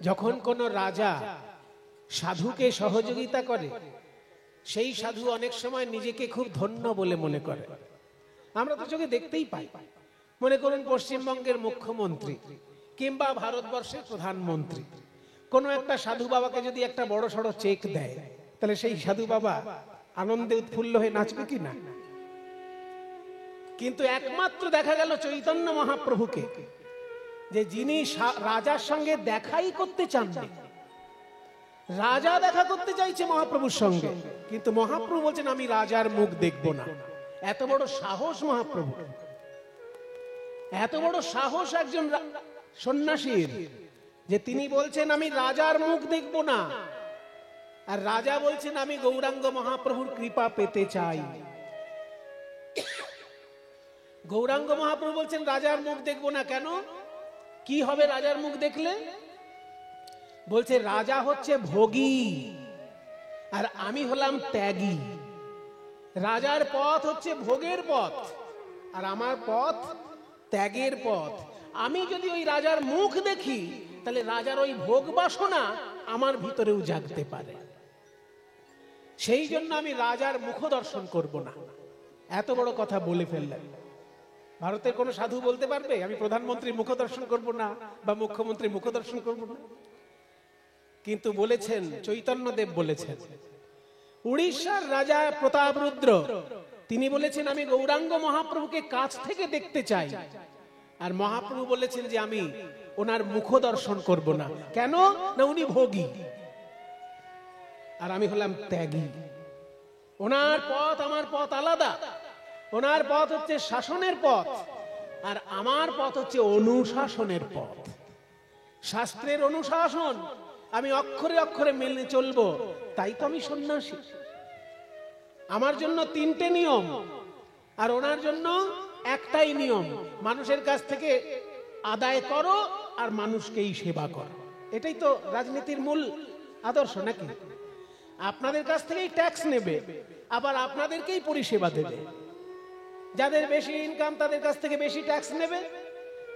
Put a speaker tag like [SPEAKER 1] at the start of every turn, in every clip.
[SPEAKER 1] যখন কোন রাজা সাধুকে সহযোগিতা করে, সেই সাধু অনেক সময় নিজেকে খুব ধন্য বলে মনে করে। আমরা তো চোখে দেখতেই পাই। মনে করুন পশ্চিমবঙ্গের মুখ্যমন্ত্রী কিংবা ভারতবর্ষের প্রধানমন্ত্রী কোনো একটা সাধু বাবাকে যদি একটা বড় সড়ো চেক দেয়, তাহলে সেই সাধু বাবা আনন্দে উৎফুল্ল হয়ে নাচবে কি না? কিন্তু একমাত্র দেখা গেল চৈতন্য মহাপ্রভুকে, যে যিনি রাজার সঙ্গে দেখাই করতে চান না। রাজা দেখা করতে চাইছে মহাপ্রভুর সঙ্গে, কিন্তু মহাপ্রভু বলছেন আমি রাজার মুখ দেখব না। এত বড় সাহস মহাপ্রভু, এত বড় সাহস একজন সন্ন্যাসীর, যে তিনি বলছেন আমি রাজার মুখ দেখব না। আর রাজা বলছেন আমি গৌরাঙ্গ মহাপ্রভুর কৃপা পেতে চাই। গৌরাঙ্গ মহাপ্রভু বলছেন রাজার মুখ দেখব না। কেন? কি হবে রাজার মুখ দেখলে? বলছে রাজা হচ্ছে ভোগী আর আমি হলাম ত্যাগী। রাজার পথ হচ্ছে ভোগের পথ আর আমার পথ ত্যাগের পথ। আমি যদি ওই রাজার মুখ দেখি, তাহলে রাজার ওই ভোগ বাসনা আমার ভিতরেও জাগতে পারে। সেই জন্য আমি রাজার মুখ দর্শন করব না। এত বড় কথা বলে ফেললেন। ভারতের কোন সাধু বলতে পারবে আমি প্রধানমন্ত্রীর মুখ দর্শন করব না বা মুখ্যমন্ত্রীর মুখ দর্শন করব না? কিন্তু বলেছেন চৈতন্যদেব, বলেছেন উড়িষ্যার রাজা প্রতাপরুদ্র, তিনি বলেছেন আমি গৌরাঙ্গ মহাপ্রভুকে কাছ থেকে দেখতে চাই। আর মহাপ্রভু বলেছেন যে আমি ওনার মুখ দর্শন করব না। কেন? না উনি ভোগী আর আমি হলাম ত্যাগী। ওনার পথ আমার পথ আলাদা। ওনার পথ হচ্ছে শাসনের পথ আর আমার পথ হচ্ছে অনুশাসনের পথ। শাস্ত্রের অনুশাসন আমি অক্ষরে অক্ষরে মেনে চলবো, তাই তো আমি সন্ন্যাসী। আমার জন্য 3টে নিয়ম আর ওনার জন্য একটাই নিয়ম, মানুষের কাছ থেকে আদায় করো আর মানুষকেই সেবা করো। এটাই তো রাজনীতির মূল আদর্শ নাকি? আপনাদের কাছ থেকেই ট্যাক্স নেবে, আবার আপনাদেরকেই পরিষেবা দেবে। যাদের বেশি ইনকাম তাদের কাছ থেকে বেশি ট্যাক্স নেবে,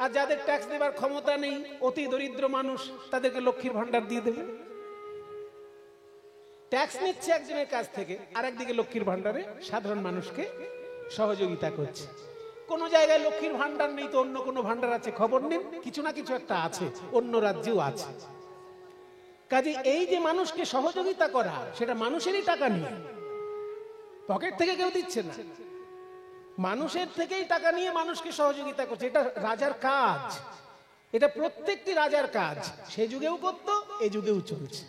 [SPEAKER 1] আর যাদের ট্যাক্স দেবার ক্ষমতা নেই, অতি দরিদ্র মানুষ, তাদেরকে লক্ষ্মীর ভান্ডার দিয়ে দেবে। ট্যাক্স নিচ্ছে একজনের কাছ থেকে, আর একদিকে লক্ষ্মীর ভান্ডারে সাধারণ মানুষকে সহযোগিতা করছে। কোন জায়গায় লক্ষ্মীর ভান্ডার নেই তো অন্য কোনো ভান্ডার আছে, খবর নেন, কিছু না কিছু একটা আছে, অন্য রাজ্যেও আছে। কাজে এই যে মানুষকে সহযোগিতা করা, সেটা মানুষেরই টাকা নিয়ে, পকেট থেকে কেউ দিচ্ছে না, মানুষের থেকেই টাকা নিয়ে মানুষকে সহযোগিতা করছে। এটা রাজার কাজ, এটা প্রত্যেকটি রাজার কাজ। সে যুগেও করতো, এই যুগেও চলছে।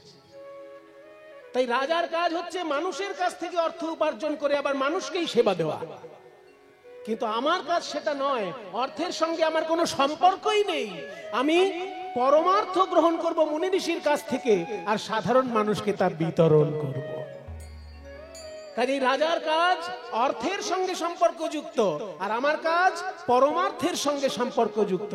[SPEAKER 1] তাই রাজার কাজ হচ্ছে মানুষের কাছ থেকে অর্থ উপার্জন করে আবার মানুষকেই সেবা দেওয়া। কিন্তু আমার কাজ সেটা নয়। অর্থের সঙ্গে আমার কোনো সম্পর্কই নেই। আমি পরমার্থ গ্রহণ করব মুনি ঋষির কাছ থেকে, আর সাধারণ মানুষকে তা বিতরণ করব। কাজে রাজার কাজ অর্থের সঙ্গে সম্পর্কযুক্ত, আর আমার কাজ পরমার্থের সঙ্গে সম্পর্কযুক্ত।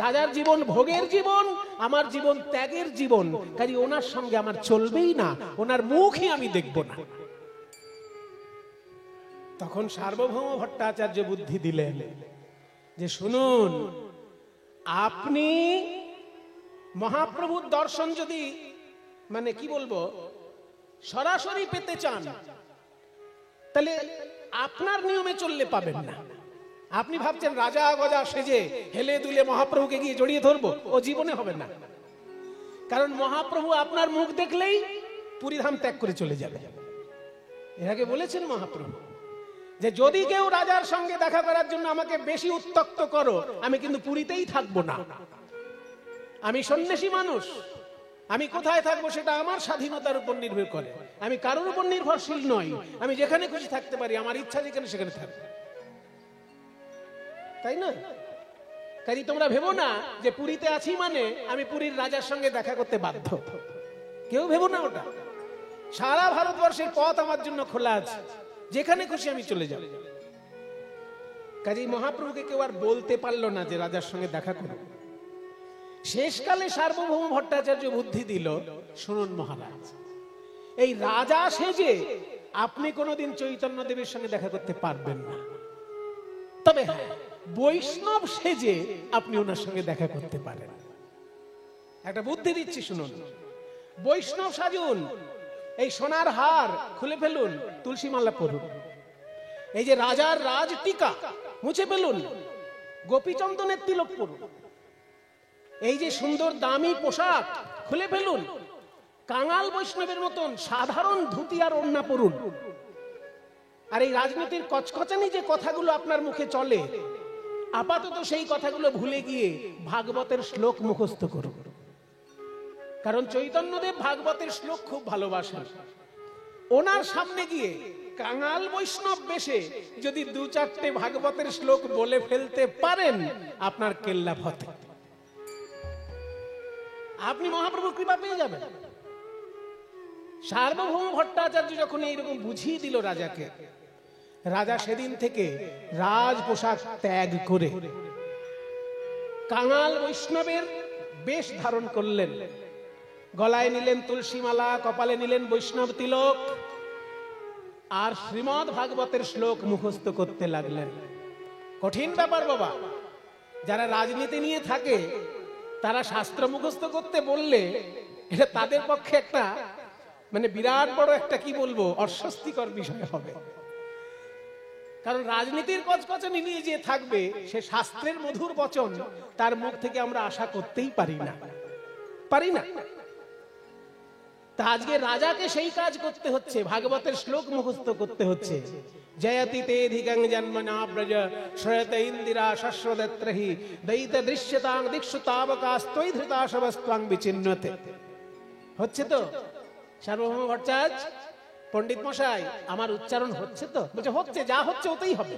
[SPEAKER 1] রাজার জীবন ভোগের জীবন, আমার জীবন ত্যাগের জীবন। কাজে ওনার সঙ্গে আমার চলবেই না, ওনার মুখই আমি দেখব না। তখন সার্বভৌম ভট্টাচার্য বুদ্ধি দিলেন যে শুনুন, আপনি মহাপ্রভুর দর্শন যদি মানে কি বলবো সরাসরি পেতে চান, তাহলে আপনার নিয়মে চললে পাবেন না। আপনি ভাবছেন রাজা গজা সেজে হেলে দুলে মহাপ্রভুকে গিয়ে জড়িয়ে ধরবো, ও জীবনে হবে না। কারণ মহাপ্রভু আপনার মুখ দেখলেই পুরীধাম ত্যাগ করে চলে যাবে। এর আগে বলেছেন মহাপ্রভু যে যদি কেউ রাজার সঙ্গে দেখা করার জন্য আমাকে বেশি উত্তক্ত করো, আমি কিন্তু পুরীতেই থাকবো না। আমি সন্ন্যাসী মানুষ, আমি কোথায় থাকবো সেটা আমার স্বাধীনতার উপর নির্ভর করে। আমি কারোর উপর নির্ভরশীল নই। আমি যেখানে খুশি থাকতে পারি, আমার ইচ্ছা যেখানে সেখানে থাকবো, তাই না? কাজে তোমরা ভেবো না যে পুরীতে আছি মানে আমি পুরীর রাজার সঙ্গে দেখা করতে বাধ্য। কেউ ভেবো না ওটা। সারা ভারতবর্ষের পথ আমার জন্য খোলা আছে, যেখানে খুশি আমি চলে যাব। কাজে মহাপ্রভুকে কেউ আর বলতে পারলো না যে রাজার সঙ্গে দেখা করো। শেষকালে সার্বভৌম ভট্টাচার্য বুদ্ধি দিল, শুনুন মহারাজ, এই রাজা সেজে আপনি কোনোদিন চৈতন্য দেবের সঙ্গে দেখা করতে পারবেন না। তবে হ্যাঁ, বৈষ্ণব সেজে আপনি ওনার সঙ্গে দেখা করতে পারেন। একটা বুদ্ধি দিচ্ছি শুনুন। বৈষ্ণব সাজুন, এই সোনার হার খুলে ফেলুন, তুলসী মালা পরুন, এই যে রাজার রাজ টিকা মুছে ফেলুন, গোপীচন্দনের তিলক পরুন, এই যে সুন্দর দামি পোশাক খুলে ফেলুন, কাঙাল বৈষ্ণবের মতন সাধারণ ধুতি আর ওড়না পরুন। আর এই রাজনীতির কচকচানি যে কথাগুলো আপনার মুখে চলে, আপাতত সেই কথাগুলো ভুলে গিয়ে ভাগবতের শ্লোক মুখস্থ করুন। কারণ চৈতন্যদেব ভাগবতের শ্লোক খুব ভালোবাসেন। ওনার সামনে গিয়ে কাঙাল বৈষ্ণব বেশে যদি 2-4টে ভাগবতের শ্লোক বলে ফেলতে পারেন, আপনার কেল্লা ফতে, আপনি মহাপ্রভুর কৃপা পেয়ে যাবেন। সার্বভৌম ভট্টাচার্য যখন এইরকম বুঝিয়ে দিল রাজাকে, রাজা সেদিন থেকে রাজ পোশাক ত্যাগ করে কাঙাল বৈষ্ণবের বেশ ধারণ করলেন। গলায় নিলেন তুলসী মালা, কপালে নিলেন বৈষ্ণব তিলক, আর শ্রীমদ ভাগবতের শ্লোক মুখস্থ করতে লাগলেন। কঠিন ব্যাপার বাবা। যারা রাজনীতি নিয়ে থাকে তারা শাস্ত্র মুখস্থ করতে বললে এটা তাদের পক্ষে একটা বিরাট বড় একটা কি বলবো অস্বস্তিকর বিষয় হবে। কারণ রাজনীতির কচকচানি নিয়ে যে থাকবে সে শাস্ত্রের মধুর বচন তার মুখ থেকে আমরা আশা করতেই পারি না। তা আজকে রাজাকে সেই কাজ করতে হচ্ছে, ভাগবতের শ্লোক মুখস্থ করতে হচ্ছে। জয়তি তে ধিগং জন্মনা ব্রজ শ্রয়ত ইন্দিরা শশ্বদত্রহি দৈত দৃশ্যতাং দীক্ষুতাবকাস্তৈ ধৃতাশবস্ত্বাং বিচিন্নতে। হচ্ছে তো সার্বভৌম ভট্টাচার্য পণ্ডিত মশাই, আমার উচ্চারণ হচ্ছে তো? বলছে হচ্ছে, যা হচ্ছে ওতেই হবে।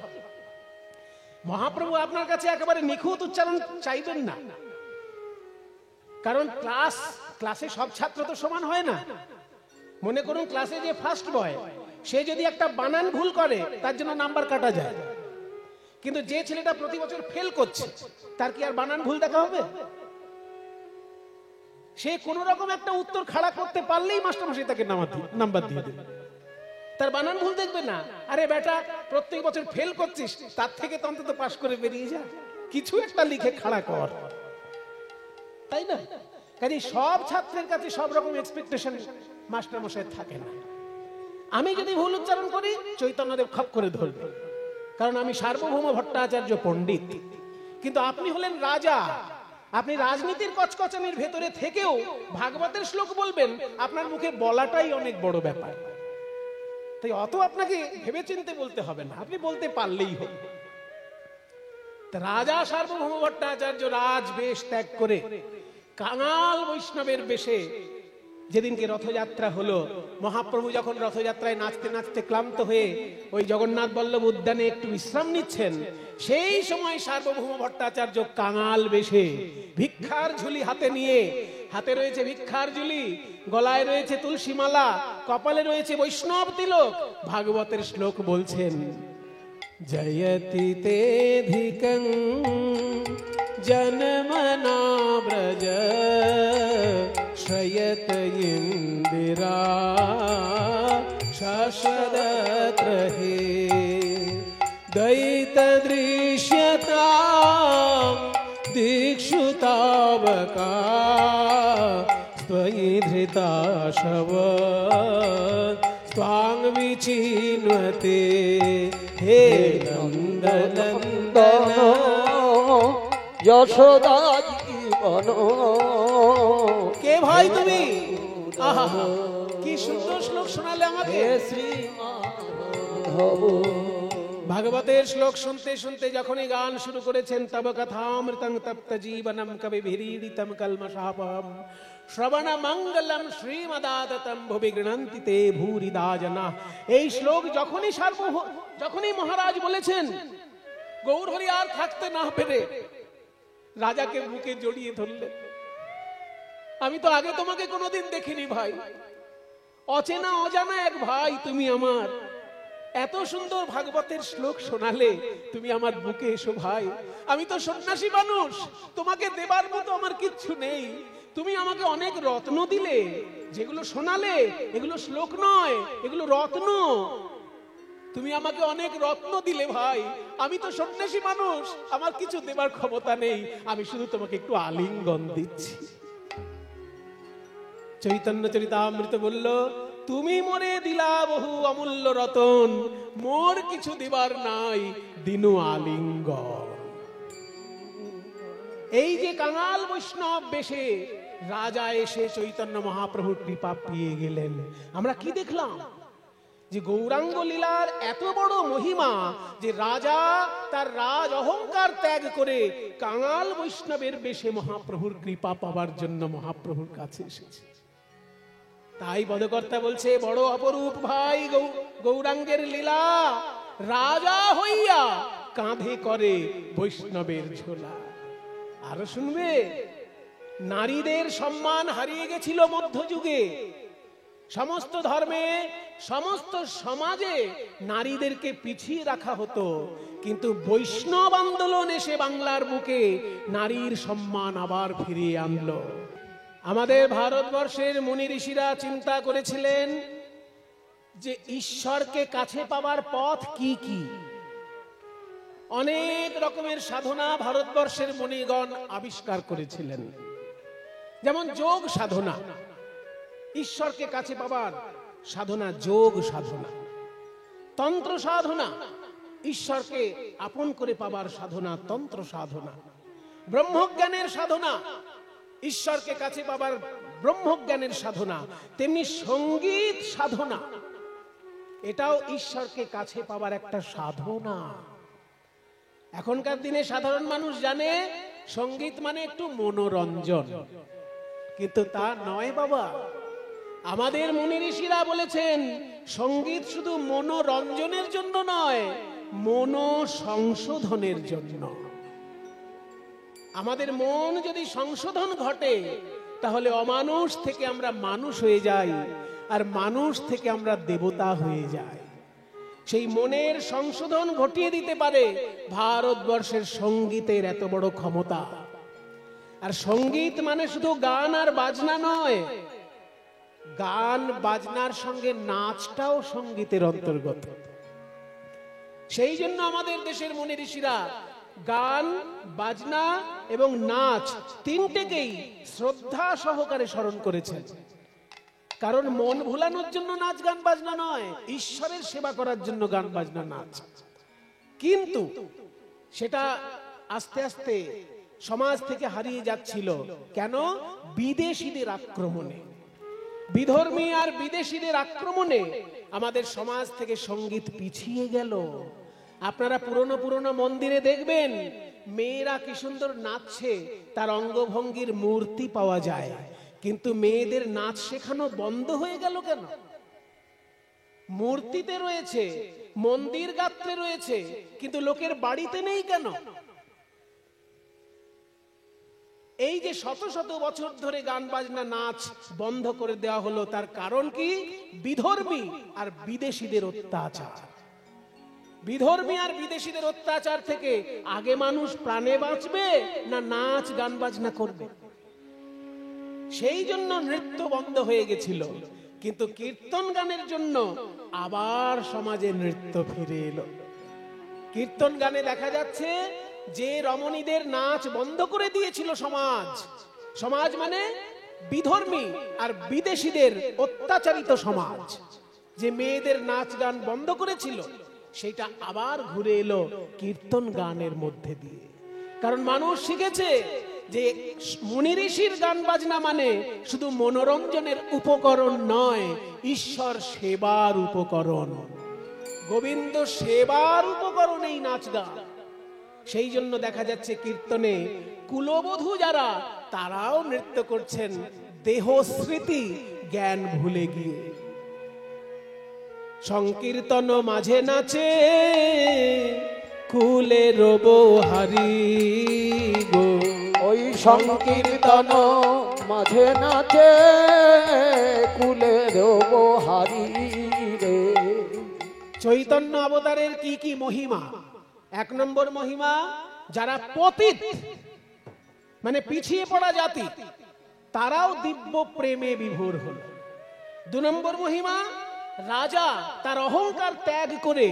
[SPEAKER 1] মহাপ্রভু আপনার কাছে একেবারে নিখুঁত উচ্চারণ চাইবেন না, কারণ ক্লাসে সব ছাত্র তো সমান হয় না। মনে করুন ক্লাসে যে ফার্স্ট বয়, সে যদি একটা বানান ভুল করে তার জন্য নাম্বার কাটা যায়, কিন্তু যে ছেলেটা প্রতি বছর ফেল করছে তার কি আর বানান ভুল দেখা হবে? সে কোন রকম একটা উত্তর খাড়া করতে পারলেই মাস্টারমশাই তাকে নাম্বার দিয়ে দেবে, তার বানান ভুল দেখবে না। আরে বেটা, প্রত্যেক বছর ফেল করছিস, তার থেকে তো অন্তত পাস করে বেরিয়ে যা, কিছু একটা লিখে খাড়া কর, তাই না? কাজে সব ছাত্রের কাছে সব রকম এক্সপেকটেশন মাস্টারমশাই থাকে না। আমি যদি ভুল উচ্চারণ করি চৈতন্যদেব খপ করে ধরবে, কারণ আমি সার্বভৌম ভট্টাচার্য পণ্ডিত। কিন্তু আপনি হলেন রাজা, আপনি রাজনীতির কচকচানির ভেতরে থেকেও ভাগবতের শ্লোক বলবেন, আপনার মুখে বলাটাই অনেক বড় ব্যাপার। তাই অত আপনাকে ভেবেচিন্তে বলতে হবে না, আপনি বলতে পারলেই হবে। রাজা সার্বভৌম ভট্টাচার্য রাজ বেশ ত্যাগ করে কাঙাল বৈষ্ণবের বেশে যেদিনকে রথযাত্রা হলো, মহাপ্রভু যখন রথযাত্রায় নাচতে নাচতে ক্লান্ত হয়ে ওই জগন্নাথ বল্লভ উদ্যানে একটু বিশ্রাম নিচ্ছেন, সেই সময় সার্বভৌম ভট্টাচার্য কাঙাল বেশে ভিক্ষার ঝুলি হাতে নিয়ে, হাতে রয়েছে ভিক্ষার ঝুলি, গলায় রয়েছে তুলসী মালা, কপালে রয়েছে বৈষ্ণব তিলক, ভাগবতের শ্লোক বলছেন। জয়তি তে ধিকং জনমনা ব্রজ শ্রয়ত ইন্দিরা শাশ্বদত্রহি দৈত দৃশ্যতাং দীক্ষুতাবকা ত্বয়ি ধৃতাশবস্ত্বাং বিচিন্নতে। হে নন্দনন্দন
[SPEAKER 2] যশোদা জীবন।
[SPEAKER 1] কে ভাই তুমি? আহা, কি সুন্দর শ্লোক শোনালে আমাকে। ভাগবতের শ্লোক শুনতে শুনতে যখনই গান শুরু করেছেন, তব কথামৃতং তপ্ত জীবনম কবি ভিরীড়িতম কলমশাপহম শ্রবণ মঙ্গলম শ্রীমদাততম ভুবি গৃণন্তি তে ভূরিদা জনা। এই শ্লোক যখনই মহারাজ বলেছেন, গৌরহরি আর থাকতে না পেরে রাজাকে বুকে জড়িয়ে ধরলেন। আমি তো আগে তোমাকে কোনোদিন দেখিনি ভাই, অচেনা অজানা এক ভাই তুমি আমার। এত সুন্দর ভাগবতের শ্লোক শোনালে, তুমি আমার বুকে এসো ভাই। আমি তো সন্ন্যাসী মানুষ, তোমাকে দেবার মতো আমার কিচ্ছু নেই। তুমি আমাকে অনেক রত্ন দিলে, যেগুলো শোনালে এগুলো শ্লোক নয়, এগুলো রত্ন। তুমি আমাকে অনেক রত্ন দিলে ভাই, আমি তো সন্ন্যাসী মানুষ, আমার কিছু দেবার ক্ষমতা নেই, আমি শুধু তোমাকে একটু আলিঙ্গন দিচ্ছি। চৈতন্য চরিতামৃত বলল, তুমি মোরে দিলা বহু অমূল্য রতন, মোর কিছু দিবার নাই দিনু আলিঙ্গন। এই যে কাঙাল বৈষ্ণব বেশে রাজা এসে চৈতন্য মহাপ্রভুর কৃপা পেয়ে গেলেন, আমরা কি দেখলাম? যে গৌরাঙ্গ লীলার এত বড় মহিমা যে রাজা তার রাজ অহংকার ত্যাগ করে কাঙাল বৈষ্ণবের বেশে মহাপ্রভুর কৃপা পাবার জন্য মহাপ্রভুর কাছে এসেছে। তাই পদকর্তা বলছে, বড় অপরূপ ভাই গৌরাঙ্গের লীলা, রাজা হইয়া কাঁধে করে বৈষ্ণবের ঝোলা। আরো শুনবে, নারীদের সম্মান হারিয়ে গেছিল মধ্যযুগে। সমস্ত ধর্মে, সমস্ত সমাজে নারীদেরকে পিছিয়ে রাখা হতো, কিন্তু বৈষ্ণব আন্দোলন এসে বাংলার বুকে নারীর সম্মান আবার ফিরিয়ে আনলো। আমাদের ভারতবর্ষের মুনি ঋষিরা চিন্তা করেছিলেন যে ঈশ্বরকে কাছে পাওয়ার পথ কি কি। অনেক রকমের সাধনা ভারতবর্ষের মুনিগণ আবিষ্কার করেছিলেন। যেমন যোগ সাধনা, ঈশ্বরকে কাছে পাবার সাধনা যোগ সাধনা। তন্ত্র সাধনা, ঈশ্বরকে আপন করে পাবার সাধনা তন্ত্র সাধনা। ব্রহ্মজ্ঞানের সাধনা, ঈশ্বরকে কাছে পাবার ব্রহ্মজ্ঞানের সাধনা। তেমনি সঙ্গীত সাধনা, এটাও ঈশ্বরকে কাছে পাবার একটা সাধনা। এখনকার দিনে সাধারণ মানুষ জানে সঙ্গীত মানে একটু মনোরঞ্জন, কিন্তু তা নয় বাবা। আমাদের মুনি ঋষিরা বলেছেন সঙ্গীত শুধু মনোরঞ্জনের জন্য নয়, মনোসংশোধনের জন্য। আমাদের মন যদি সংশোধন ঘটে, তাহলে অমানুষ থেকে আমরা মানুষ হয়ে যাই, আর মানুষ থেকে আমরা দেবতা হয়ে যাই। সেই মনের সংশোধন ঘটিয়ে দিতে পারে ভারতবর্ষের সঙ্গীতের এত বড় ক্ষমতা। আর সঙ্গীত মানে শুধু গান আর বাজনা নয়, গান বাজনার সঙ্গে নাচটাও সঙ্গীতের অন্তর্গত। সেই জন্য আমাদের দেশের মুনি ঋষিরা গান, বাজনা এবং নাচ তিনটেকেই শ্রদ্ধা সহকারে স্মরণ করেছেন। কারণ মন ভোলানোর জন্য নাচ গান বাজনা নয়, ঈশ্বরের সেবা করার জন্য গান বাজনা নাচ। কিন্তু সেটা আস্তে আস্তে সমাজ থেকে হারিয়ে যাচ্ছিল। কেন? বিদেশিদের আক্রমণে, বিধর্মী আর বিদেশিদের আক্রমণে আমাদের সমাজ থেকে সঙ্গীত পিছিয়ে গেল। আপনারা পুরনো পুরনো মন্দিরে দেখবেন মেয়েরা কি সুন্দর নাচছে, তার অঙ্গভঙ্গির মূর্তি পাওয়া যায়। কিন্তু মেয়েদের নাচ শেখানো বন্ধ হয়ে গেল কেন? মূর্তিতে রয়েছে, মন্দির গাত্রে রয়েছে, কিন্তু লোকের বাড়িতে নেই কেন? এই যে শত শত বছর ধরে গান বাজনা নাচ বন্ধ করে দেওয়া হলো, তার কারণ কি? বিধর্মী আর বিদেশিদের অত্যাচার। বিধর্মী আর বিদেশিদের অত্যাচার থেকে আগে মানুষ প্রাণে বাঁচবে না নাচ গান বাজনা করবে? সেই জন্য নৃত্য বন্ধ হয়ে গেছিল। কিন্তু কীর্তন গানের জন্য আবার সমাজে নৃত্য ফিরে এলো। কীর্তন গানে দেখা যাচ্ছে যে রমণীদের নাচ বন্ধ করে দিয়েছিল সমাজ, সমাজ মানে বিধর্মী আর বিদেশিদের অত্যাচারিত সমাজ, যে মেয়েদের নাচ গান বন্ধ করেছিল, সেটা আবার ঘুরে এলো কীর্তন গানের মধ্যে দিয়ে। কারণ মানুষ শিখেছে যে মুনি ঋষির গান বাজনা মানে শুধু মনোরঞ্জনের উপকরণ নয়, ঈশ্বর সেবার উপকরণ, গোবিন্দ সেবার উপকরণ এই নাচ গান। সেই জন্য দেখা যাচ্ছে কীর্তনে কুলবধূ যারা, তারাও নৃত্য করছেন দেহ স্মৃতি জ্ঞান ভুলে গিয়ে। সংকীর্তন মাঝে নাচে কুলে রব হারি গো,
[SPEAKER 2] ওই সংকীর্তন মাঝে নাচে কুলে রব হারি রে।
[SPEAKER 1] চৈতন্য অবতারের কি কি মহিমা? এক নম্বর মহিমা, যারা পতিত মানে পিছিয়ে পড়া জাতি, তারাও দিব্য প্রেমে বিভোর হল। দু নম্বর মহিমা, রাজা তার অহংকার ত্যাগ করে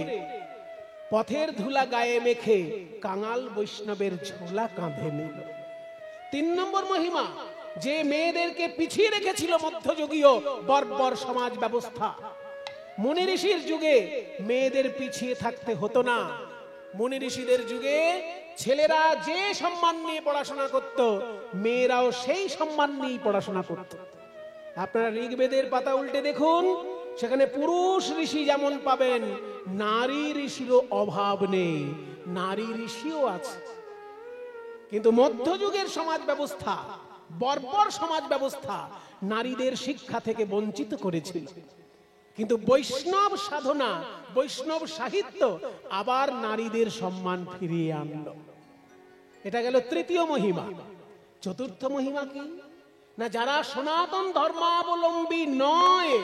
[SPEAKER 1] পথের ধুলা গায়ে মেখে কাঙাল বৈষ্ণবের ঝোলা কাঁধে নিল। তিন নম্বর মহিমা, যে মেয়েদেরকে পিছিয়ে রেখেছিল মধ্যযুগীয় বর্বর সমাজ ব্যবস্থা। মুনি ঋষির যুগে মেয়েদের পিছিয়ে থাকতে হতো না। মুনি ঋষিদের যুগে ছেলেরা যে সম্মান নিয়ে পড়াশোনা করত, মেয়েরাও সেই সম্মান নিয়ে পড়াশোনা করত। আপনারা ঋগ্বেদের পাতা উল্টে দেখুন, সেখানে পুরুষ ঋষি যেমন পাবেন, নারী ঋষিরও অভাব নেই, নারী ঋষিও আছে। কিন্তু মধ্যযুগের সমাজ ব্যবস্থা, বর্বর সমাজ ব্যবস্থা নারীদের শিক্ষা থেকে বঞ্চিত করেছিল। কিন্তু বৈষ্ণব সাধনা, বৈষ্ণব সাহিত্য আবার নারীদের সম্মান ফিরিয়ে আনলো। এটা গেল তৃতীয় মহিমা। চতুর্থ মহিমা কি না, যারা সনাতন ধর্মাবলম্বী নয়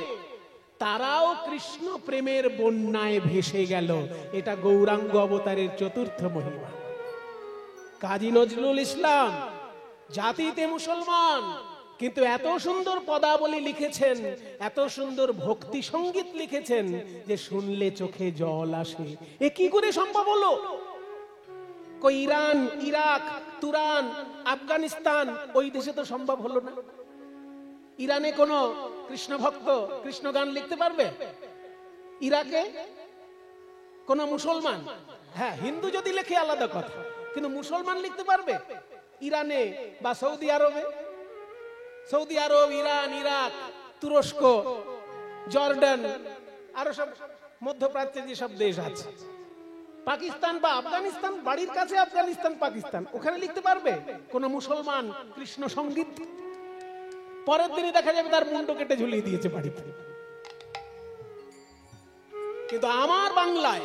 [SPEAKER 1] তারাও কৃষ্ণ প্রেমের বন্যায় ভেসে গেল। এটা গৌরাঙ্গ অবতারের চতুর্থ মহিমা। কাজী নজরুল ইসলাম জাতিতে মুসলমান, কিন্তু এত সুন্দর পদাবলী লিখেছেন, এত সুন্দর ভক্তি সঙ্গীত লিখেছেন যে শুনলে চোখে জল আসে। এ কি করে সম্ভব হলো? কই ইরান, ইরাক, তুরান, আফগানিস্তান ওই দেশে তো সম্ভব হলো না। ইরানে কোন কৃষ্ণ ভক্ত কৃষ্ণ গান লিখতে পারবে? ইরাকে কোন মুসলমান, হ্যাঁ হিন্দু যদি লেখে আলাদা কথা, কিন্তু মুসলমান লিখতে পারবে? ইরানে বা সৌদি আরবে, সৌদি আরব, ইরান, ইরাক, তুরস্ক, জর্ডান, আরো সব মধ্যপ্রাচ্যে যেসব দেশ আছে, পাকিস্তান বা আফগানিস্তান, বাড়ির কাছে আফগানিস্তান, পাকিস্তান, ওখানে লিখতে পারবে কোন মুসলমান কৃষ্ণ সঙ্গীত? পরের দিনই দেখা যাবে তার মুন্ড কেটে ঝুলিয়ে দিয়েছে বাড়িতে। কিন্তু আমার বাংলায়,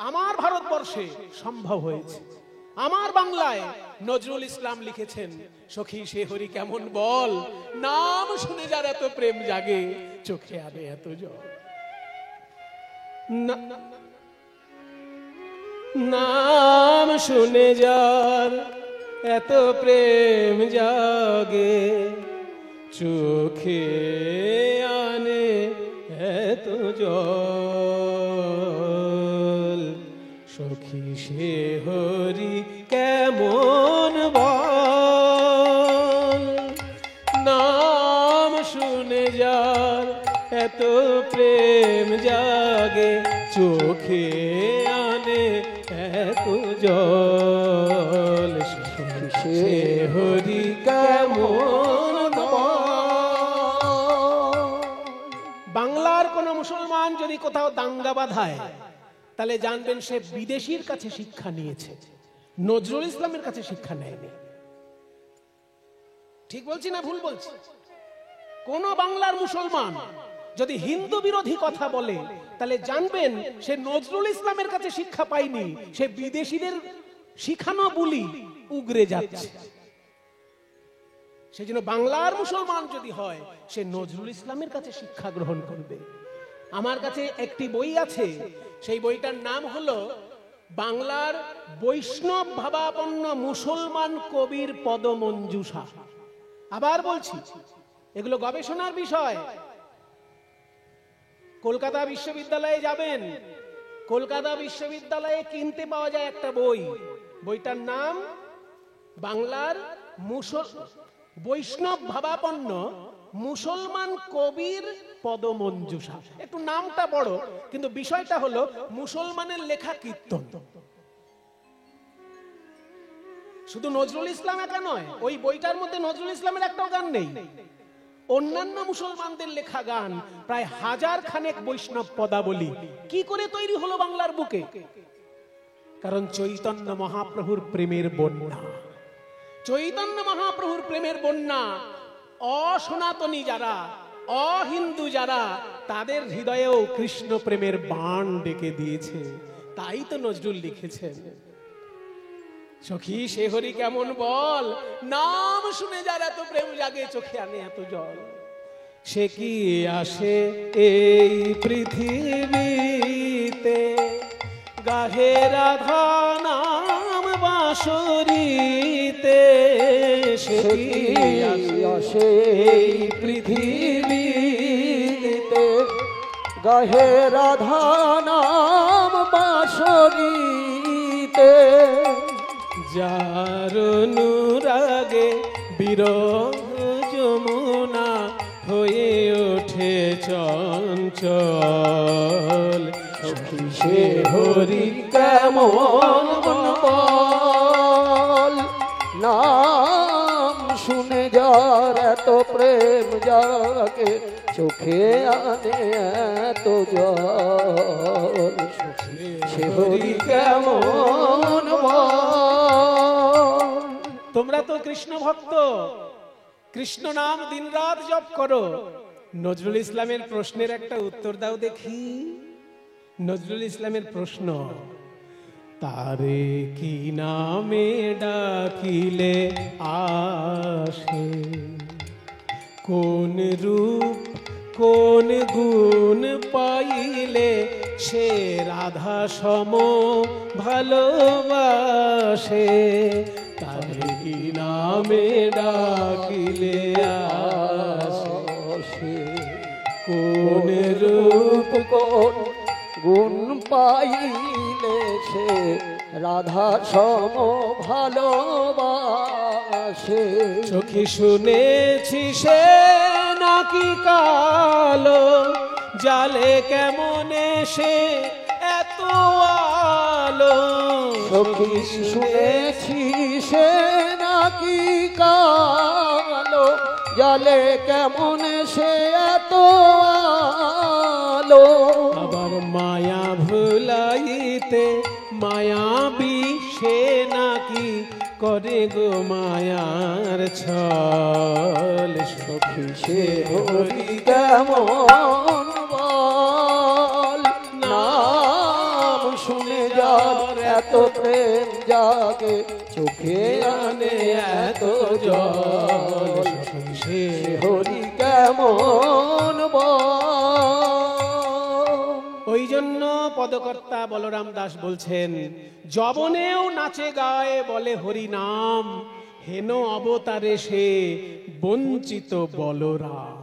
[SPEAKER 1] আমার ভারতবর্ষে সম্ভব হয়েছে। আমার বাংলায় নজরুল ইসলাম লিখেছেন, সখী সে হরি কেমন বল, নাম শুনে যার এত প্রেম জাগে, চোখে আনে এত জল। নাম শুনে যার এত প্রেম জাগে, চোখে আনে এত জল। সখী সে হরি কেমন বল, নাম শুনে যার এত প্রেম জাগে, চোখে আনে এত জল। সখী সে হরি কেমন বল। বাংলার কোন মুসলমান যদি কোথাও দাঙ্গা বাঁধায়, তাহলে জানবেন সে বিদেশির কাছে শিক্ষা নিয়েছে, নজরুল ইসলামের কাছে শিক্ষা নেয়নি। ঠিক বলছি না ভুল বলছি? কোন বাংলার মুসলমান যদি হিন্দু বিরোধী কথা বলে, তাহলে জানবেন সে নজরুল ইসলামের কাছে শিক্ষা পায়নি, সে বিদেশিদের শিখানো বলি উগরে যাচ্ছে। সেজন্য বাংলার মুসলমান যদি হয়, সে নজরুল ইসলামের কাছে শিক্ষা গ্রহণ করবে। আমার কাছে একটি বই আছে, সেই বইটার নাম হলো বাংলার বৈষ্ণব ভাবাপন্ন মুসলমান কবির পদমঞ্জুষা। আবার বলছি, এগুলো গবেষণার বিষয়। কলকাতা বিশ্ববিদ্যালয়ে যাবেন, কলকাতা বিশ্ববিদ্যালয়ে কিনতে পাওয়া যায় একটা বই, বইটার নাম বাংলার বৈষ্ণব ভাবাপন্ন মুসলমান কবির পদমঞ্জুষা। একটু নামটা বড়, কিন্তু বিষয়টা হলো মুসলমানের লেখা কীর্তন। শুধু নজরুল ইসলাম একা নয়, ওই বইটার মধ্যে নজরুল ইসলামের একটাও গান নেই। অন্যান্য মুসলমানদের লেখা গান প্রায় 1000 খানেক বৈষ্ণব পদাবলী। কি করে তৈরি হলো বাংলার বুকে? কারণ চৈতন্য মহাপ্রভুর প্রেমের বন্যা, চৈতন্য মহাপ্রভুর প্রেমের বন্যা অসনাতনী যারা, অহিন্দু যারা, তাদের হৃদয়েও কৃষ্ণ প্রেমের বাণ ডেকে দিয়েছে। তাই তো নজরুল লিখেছেন, সখী সে হরি কেমন বল, নাম শুনে যার এত প্রেম জাগে, চোখে আনে এত জল। সে কি আসে এই পৃথিবীতে, গাহে রাধা নাম বাঁশরীতে। সে কি
[SPEAKER 2] আসে এই পৃথিবীতে, গাহে রাধা নাম বাঁশরীতে।
[SPEAKER 1] যার অনুরাগে বিরহ যমুনা হয়ে ওঠে চঞ্চল।
[SPEAKER 2] সখী সে হরি কেমন বল, নাম শুনে যার এত প্রেম জাগে, চোখে আনে এত জল। সে হরি কেমন বল।
[SPEAKER 1] তোমরা তো কৃষ্ণ ভক্ত, কৃষ্ণ নাম দিনরাত জপ করো। নজরুল ইসলামের প্রশ্নের একটা উত্তর দাও দেখি। নজরুল ইসলামের প্রশ্ন, তারে কি নামে ডাকিলে আসে, কোন রূপ কোন গুণ পাইলে সে রাধা সম ভালোবাসে। তারে কি নামে ডাকিলে আসে, কোন রূপ
[SPEAKER 2] কোন গুণ পাইলে সে রাধা সম ভালোবাসে।
[SPEAKER 1] চোখে শুনেছি সে নাকি কালো, জালে কেমনে সে এত আলো।
[SPEAKER 2] সখী শুনেছি সে নাকি কালো, জালে কেমন সে এত আলো।
[SPEAKER 1] আবার মায়া ভুলাইতে মায়াবী সে নাকি করে গো মায়ার ছল।
[SPEAKER 2] সখী সে হরি কেমন বল, নাম শুনে যার এত প্রেম জাগে, চোখে আনে এত জল। সে হরি কেমন বল।
[SPEAKER 1] ওই জন্য পদকর্তা বলরাম দাস বলছেন, যবনেও নাচে গায়ে বলে হরি নাম, হেন অবতারে সে বঞ্চিত বলরাম।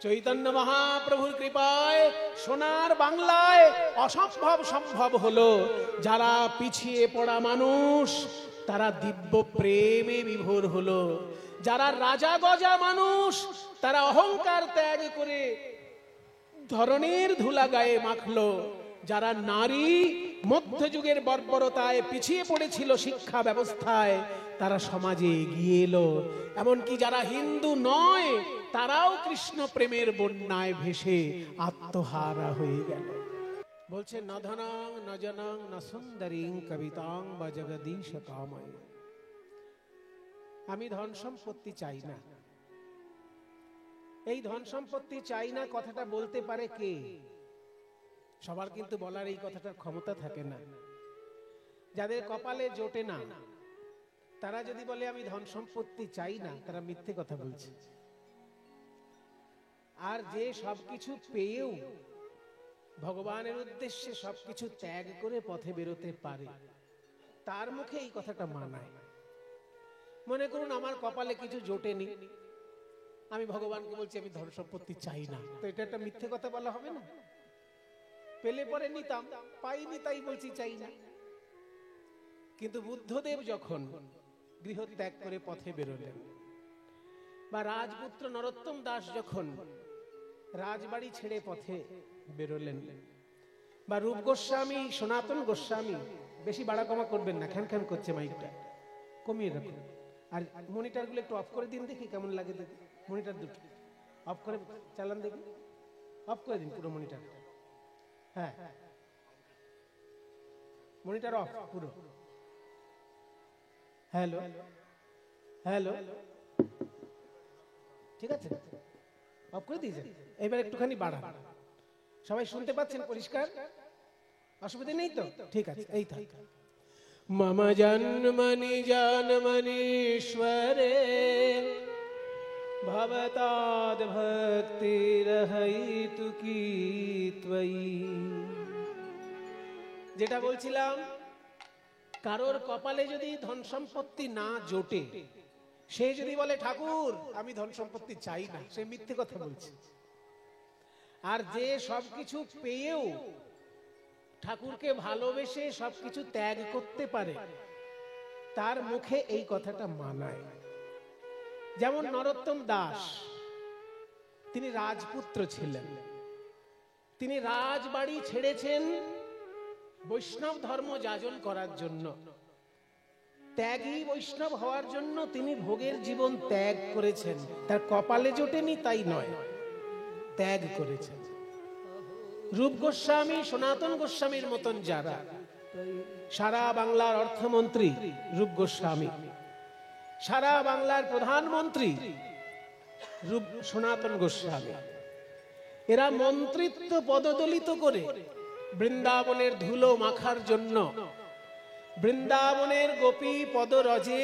[SPEAKER 1] চৈতন্য মহাপ্রভুর কৃপায় সোনার বাংলায় অসম্ভব সম্ভব হলো। যারা পিছিয়ে পড়া মানুষ তারা দিব্য প্রেমে বিভোর হলো। যারা রাজা গজা মানুষ তারা অহংকার ত্যাগ করে ধরনের ধুলা গায়ে মাখলো। যারা নারী মধ্যযুগের বর্বরতায় পিছিয়ে পড়েছিল শিক্ষা ব্যবস্থায়, তারা সমাজে এগিয়ে এলো। এমনকি যারা হিন্দু নয় তারাও কৃষ্ণ প্রেমের বন্যায় ভেসে আত্মহারা হয়ে গেল। বলছে ন ধনং ন জনং ন সুন্দরীং কবিতাং বা জগদীশ কামায়। আমি ধন সম্পত্তি চাই না। এই ধন সম্পত্তি চাই না কথাটা বলতে পারে কে? সবার কিন্তু বলার এই কথাটার ক্ষমতা থাকে না। যাদের কপালে জোটে না তারা যদি বলে আমি ধন সম্পত্তি চাই না, তারা মিথ্যে কথা বলছে। আর যে সবকিছু পেয়েও ভগবানের উদ্দেশ্যে সবকিছু ত্যাগ করে পথে বেরোতে পারে, তার মুখে এই কথাটা মানায়। মনে করুন আমার কপালে কিছু জোটেনি, আমি ভগবানকে বলছি আমি ধন সম্পত্তি চাই না, তো এটা একটা মিথ্যে কথা বলা হবে না? পেলে পরে নিতাম, পাইনি তাই বলছি চাই না। কিন্তু বুদ্ধদেব যখন গৃহত্যাগ করে পথে বেরোলেন, বা রাজপুত্র নরোত্তম দাস যখন রাজবাড়ি ছেড়ে পথে বেরোলেন, বা রূপ গোস্বামী, সনাতন গোস্বামী, বেশি বাড়া কমা করবেন না, খ্যান খ্যান করছে মাইকটা, কমিয়ে রাখুন। আর মনিটরগুলো একটু অফ করে দিন দেখি কেমন লাগে দেখি। মনিটর দুটো অফ করে চালান দেখি, অফ করে দিন পুরো মনিটর। হ্যাঁ, মনিটর অফ পুরো। হ্যালো হ্যালো, ঠিক আছে, অফ করে দিয়েছেন। এবার একটুখানি বাড়ান। সবাই শুনতে পাচ্ছেন পরিষ্কার? অসুবিধা নেই তো? ঠিক আছে, এই থাক। মম জন্মনি জন্মনীশ্বরে ভবতাদ ভক্তিরহৈতু কি ত্বয়ি। যেটা বলছিলাম, কারোর কপালে যদি ধন সম্পত্তি না জোটে, সে যদি বলে ঠাকুর আমি ধন সম্পত্তি চাই না, সে মিথ্যে কথা বলছে। আর যে সবকিছু পেয়েও ঠাকুরকে ভালোবেসে সবকিছু ত্যাগ করতে পারে, তার মুখে এই কথাটা মানায়। যেমন নরোত্তম দাস, তিনি রাজপুত্র ছিলেন, তিনি রাজবাড়ি ছেড়েছেন বৈষ্ণব ধর্ম যাজন করার জন্য। ত্যাগী বৈষ্ণব হওয়ার জন্য তিনি ভোগের জীবন ত্যাগ করেছেন। তার কপালে জোটেনি তাই নয়, ত্যাগ করেছেন। রূপ গোস্বামী, সনাতন গোস্বামীর মতন যারা, সারা বাংলার অর্থমন্ত্রী রূপ গোস্বামী, সারা বাংলার প্রধানমন্ত্রী রূপ সনাতন গোস্বামী, এরা মন্ত্রিত্ব পদদলিত করে বৃন্দাবনের ধুলো মাখার জন্য, বৃন্দাবনের গোপী পদরজে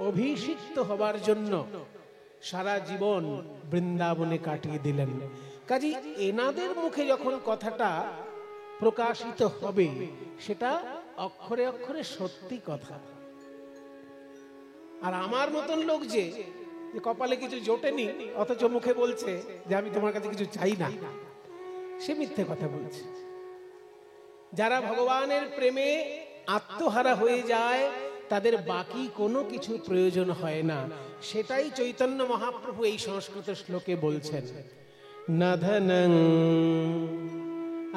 [SPEAKER 1] অভিষিক্ত হবার জন্য সারা জীবন বৃন্দাবনে কাটিয়ে দিলেন। কাজী এনাদের মুখে যখন কথাটা প্রকাশিত হবে, সেটা অক্ষরে অক্ষরে সত্যি কথা। আর আমার মতন লোক যে কপালে কিছু জোটেনি অথচ মুখে বলছে যে আমি তোমার কাছে কিছু চাই না, সে মিথ্যে কথা বলছে। যারা ভগবানের প্রেমে আত্মহারা হয়ে যায়, তাদের বাকি কোনো কিছু প্রয়োজন হয় না। সেটাই চৈতন্য মহাপ্রভু এই সংস্কৃত শ্লোকে বলছেন, না ধনং,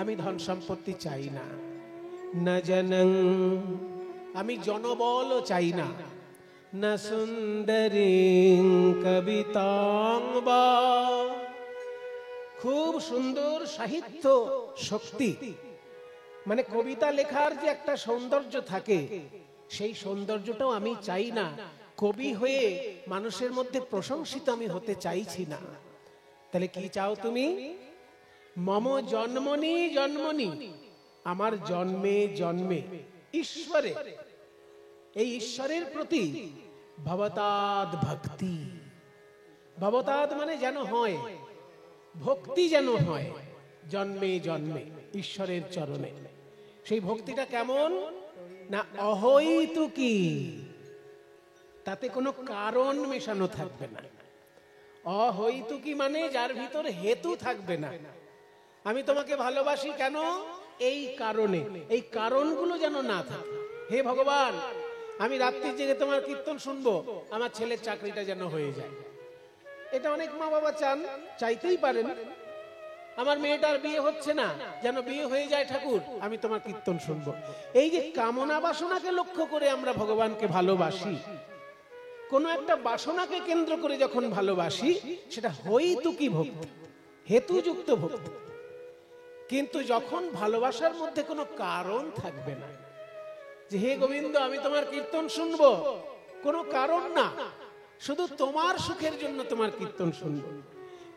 [SPEAKER 1] আমি ধন সম্পত্তি চাই না, না জনং, আমি জনবলও চাই না, না সুন্দরীং কবিতাং বা, খুব সুন্দর সাহিত্য শক্তি, মানে কবিতা লেখার যে একটা সৌন্দর্য থাকে, সেই সৌন্দর্যটাও আমি চাই না। কবি হয়ে মানুষের মধ্যে প্রশংসিত আমি হতে চাইছি না। তাহলে কি চাও তুমি? মম জন্মনি জন্মনি, আমার জন্মে জন্মে ঈশ্বরে, এই ঈশ্বরের প্রতি ভবতাদ ভক্তি, ভবতাদ মানে যেন হয়, ভক্তি যেন হয় জন্মে জন্মে ঈশ্বরের চরণে। সেই ভক্তিটা কেমন না, অহৈতুকী, তাতে কোনো কারণ মেশানো থাকবে না। অহৈতুকী মানে যার ভিতর হেতু থাকবে না। আমি তোমাকে ভালোবাসি কেন, এই কারণে, এই কারণগুলো যেন না থাকে। হে ভগবান, আমি রাত্রি জেগে তোমার কীর্তন শুনবো, আমার ছেলের চাকরিটা যেন হয়ে যায়। এটা অনেক মা বাবা চান, চাইতেই পারেন। আমার মেয়েটার বিয়ে হচ্ছে না, যেন বিয়ে হয়ে যায় ঠাকুর, আমি তোমার কীর্তন শুনবো। এই যে কামনা বাসনাকে লক্ষ্য করে আমরা ভগবানকে ভালোবাসি, কোন একটা বাসনাকে কেন্দ্র করে যখন ভালোবাসি, সেটা হইতুকি ভক্তি, হেতুযুক্ত ভক্তি। কিন্তু যখন ভালোবাসার মধ্যে কোনো কারণ থাকবে না, যে হে গোবিন্দ আমি তোমার কীর্তন শুনবো, কোনো কারণ না, শুধু তোমার সুখের জন্য তোমার কীর্তন শুনবো,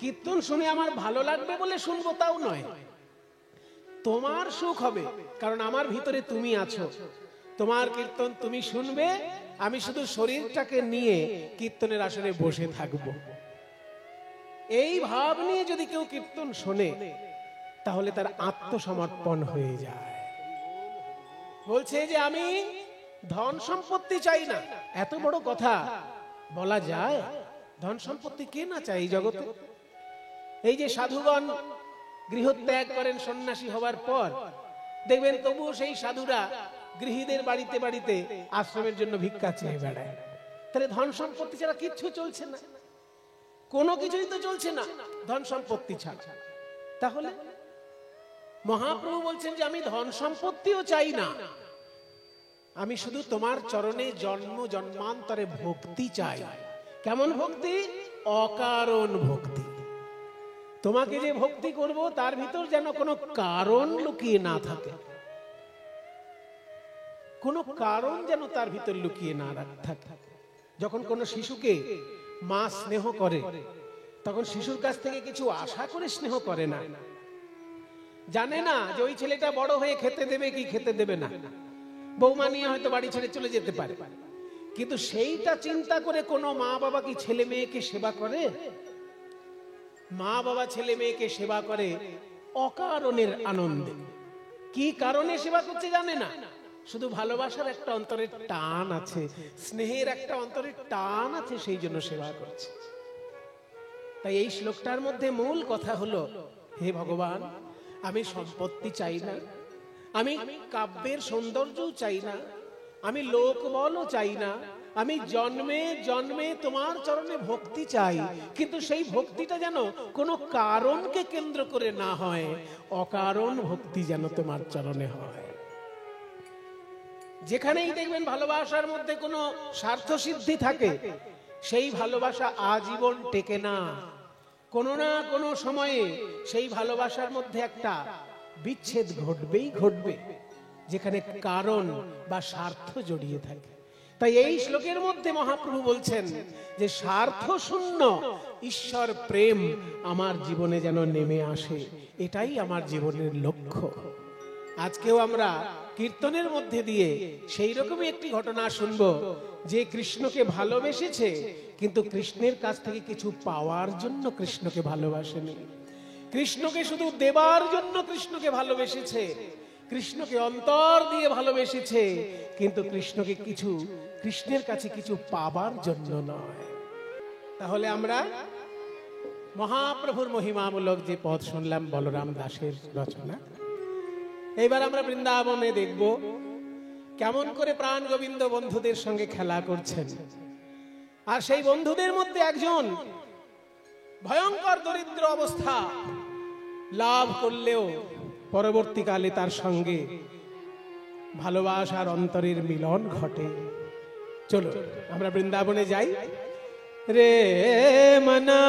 [SPEAKER 1] কীর্তন শুনে আমার ভালো লাগবে বলে শুনবো তাও নয়, তোমার সুখ হবে, কারণ আমার ভিতরে তুমি আছো, তোমার কীর্তন তুমি শুনবে, আমি শুধু শরীরটাকে নিয়ে কীর্তনের আসনে বসে থাকব। এই ভাব নিয়ে যদি কেউ কীর্তন শোনে, তাহলে তার আত্মসমর্পণ হয়ে যায়। বলছে যে আমি ধন সম্পত্তি চাই না, এত বড় কথা বলা যায়? ধন সম্পত্তি কে না চাই জগতে? এই যে সাধুগণ গৃহত্যাগ করেন সন্ন্যাসী হবার পর, দেখবেন তবুও সেই সাধুরা গৃহীদের বাড়িতে বাড়িতে আশ্রমের জন্য ভিক্ষা চেয়ে বেড়ায়। তাহলে ধন সম্পত্তি ছাড়া কিচ্ছু চলছে না, কোনো কিছুই তো চলছে না ধন সম্পত্তি ছাড়া। তাহলে মহাপ্রভু বলছেন যে আমি ধন সম্পত্তিও চাই না, আমি শুধু তোমার চরণে জন্ম জন্মান্তরে ভক্তি চাই। কেমন ভক্তি? অকারণ ভক্তি। তোমাকে যে ভক্তি করব তার ভিতর যেন কোনো কারণ লুকিয়ে না থাকে, কোনো কারণ যেন তার ভিতর লুকিয়ে না থাকে। যখন কোনো শিশুকে মা স্নেহ করে, তখন শিশুর কাছ থেকে কিছু আশা করে স্নেহ করে না, জানে না যে ওই ছেলেটা বড় হয়ে খেতে দেবে কি খেতে দেবে না, বৌমা নিয়ে হয়তো বাড়ি ছেড়ে চলে যেতে পারে। কিন্তু সেইটা চিন্তা করে কোনো মা বাবা কি ছেলে মেয়েকে সেবা করে? মা বাবা ছেলে মেয়েকে সেবা করে অকারণের আনন্দে। কি কারণে সেবা করতে জানে না, শুধু ভালোবাসার একটা অন্তরের টান আছে, স্নেহের একটা অন্তরের টান আছে, সেই জন্য সেবা করছে। তাই এই শ্লোকটার মধ্যে মূল কথা হলো, হে ভগবান আমি সম্পত্তি চাই না, আমি কাব্যের সৌন্দর্যও চাই না, আমি লোকবলও চাই না, আমি জন্মে জন্মে তোমার চরণে ভক্তি চাই, কিন্তু সেই ভক্তিটা যেন কোনো কারণকে কেন্দ্র করে না হয়, অকারণ ভক্তি যেন তোমার চরণে হয়। যেখানেই দেখবেন ভালোবাসার মধ্যে কোনো স্বার্থ সিদ্ধি থাকে, সেই ভালোবাসা আজীবন টেকে না। কোনো না কোনো সময়ে সেই ভালোবাসার মধ্যে একটা বিচ্ছেদ ঘটবেই ঘটবে, যেখানে কারণ বা স্বার্থ জড়িয়ে থাকে। তাই এই শ্লোকের মধ্যে মহাপ্রভু বলছেন যে স্বার্থ শূন্য ঈশ্বর প্রেম আমার জীবনে যেন নেমে আসে, এটাই আমার জীবনের লক্ষ্য। আজকেও আমরা কীর্তনের মধ্যে দিয়ে সেই রকমই একটি ঘটনা শুনবো, যে কৃষ্ণকে ভালোবেসেছে কিন্তু কৃষ্ণের কাছ থেকে কিছু পাওয়ার জন্য কৃষ্ণকে ভালোবাসেনি। কৃষ্ণকে শুধু দেবার জন্য কৃষ্ণকে ভালোবেসেছে, কৃষ্ণকে অন্তর দিয়ে ভালোবেসেছে, কিন্তু কৃষ্ণের কাছে কিছু পাবার জন্য নয়। তাহলে আমরা মহাপ্রভুর মহিমামূলক যে পদ শুনলাম বলরাম দাসের রচনা, এইবার আমরা বৃন্দাবনে দেখব কেমন করে প্রাণ গোবিন্দ বন্ধুদের সঙ্গে খেলা করছেন। আর সেই বন্ধুদের মধ্যে একজন ভয়ঙ্কর দরিদ্র অবস্থা লাভ করলেও পরবর্তীকালে তার সঙ্গে ভালোবাসার অন্তরের মিলন ঘটে। চলো আমরা বৃন্দাবনে যাই। রে মনা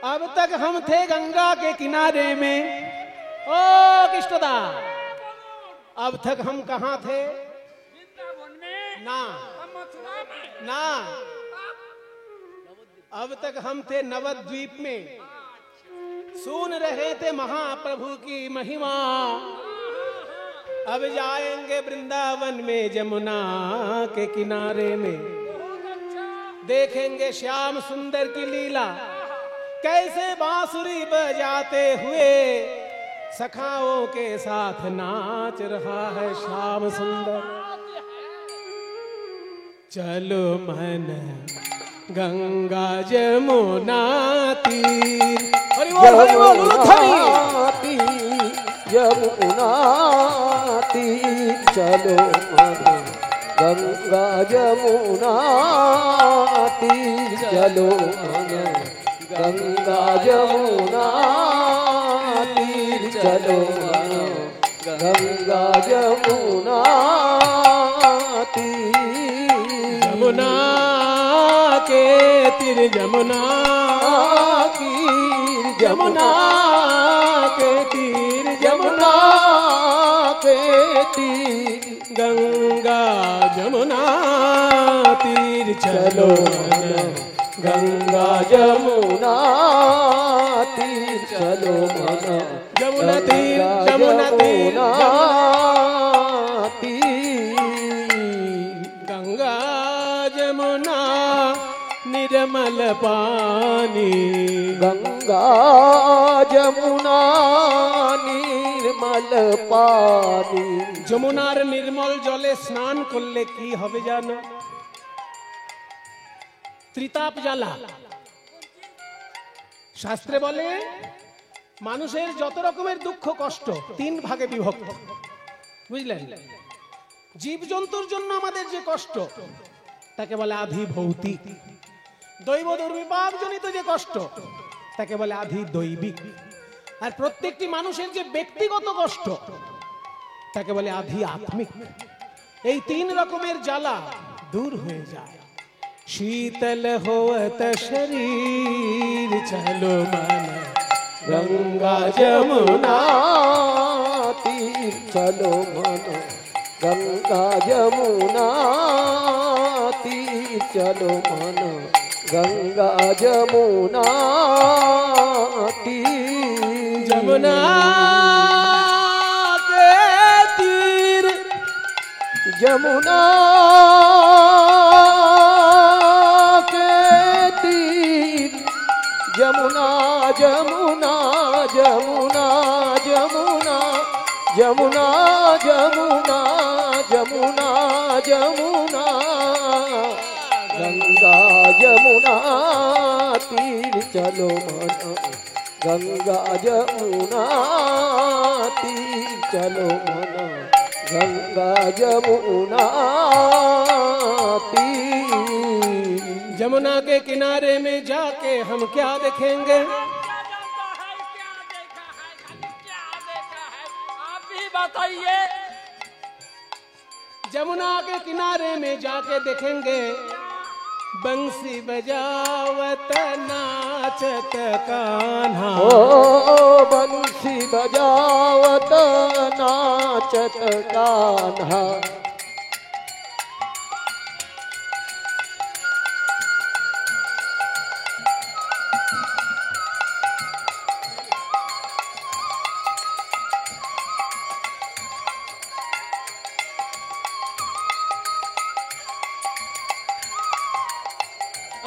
[SPEAKER 1] अब तक हम थे गंगा के किनारे में, ओ कृष्णदा अब तक हम कहाँ थे? ना ना, अब तक हम थे नवद्वीप में, सुन रहे थे महाप्रभु की महिमा। अब जाएंगे वृंदावन में जमुना के किनारे में, देखेंगे श्याम सुंदर की लीला, कैसे बांसुरी बजाते हुए सखाओं के साथ नाच रहा है श्याम सुंदर। चलो मन गंगा जमुना तीर,
[SPEAKER 2] यमुना तीर, चलो मन गंगा जमुना तीर, चलो मन गंगा जमुना तीर, चलो मन गंगा जमुना तीर।
[SPEAKER 1] जमुना के तीर, जमुना
[SPEAKER 2] तीर,
[SPEAKER 1] जमुना के तीर,
[SPEAKER 2] जमुना के तीर,
[SPEAKER 1] गंगा जमुना तीर, चलो
[SPEAKER 2] गंगा जमुना तीर, चलो मन
[SPEAKER 1] जमुना तीर, जमुना तीर, गंगा जमुना निर्मल पानी,
[SPEAKER 2] गंगा जमुना निर्मल पानी।
[SPEAKER 1] যমুনার নির্মল জলে স্নান করলে কি হবে জানো? ত্রিতাপ জ্বালা। শাস্ত্রে বলে মানুষের যত রকমের দুঃখ কষ্ট তিন ভাগে বিভক্ত, বুঝলেন? জীবজন্তুর জন্য আমাদের যে কষ্ট তাকে বলে আধি ভৌতিক, দৈব দুর্বিপাক জনিত যে কষ্ট তাকে বলে আধি দৈবিক, আর প্রত্যেকটি মানুষের যে ব্যক্তিগত কষ্ট তাকে বলে আধি আত্মিক। এই তিন রকমের জ্বালা দূর হয়ে যায়। शीतल होत शरीर, चलो मन
[SPEAKER 2] गंगा जमुना तीर, चलो मन गंगा जमुना तीर, चलो मन गंगा जमुना तीर।
[SPEAKER 1] जमुना के तीर,
[SPEAKER 2] जमुना जमुना जमुना जमुना जमुना जमुना जमुना जमुना जमुना, गंगा जमुना तीर, चलो मन गंगा जमुना तीर, चलो मन गंगा जमुना तीर।
[SPEAKER 1] जमुना के किनारे में जाके हम क्या देखेंगे?
[SPEAKER 3] क्या जानता है, क्या देखा है, क्या देखा है, आप भी बताइए।
[SPEAKER 1] जमुना के किनारे में जाके देखेंगे बंसी बजावत नाचत कान्हा।
[SPEAKER 2] ओ बंसी बजावत नाचत कान्हा।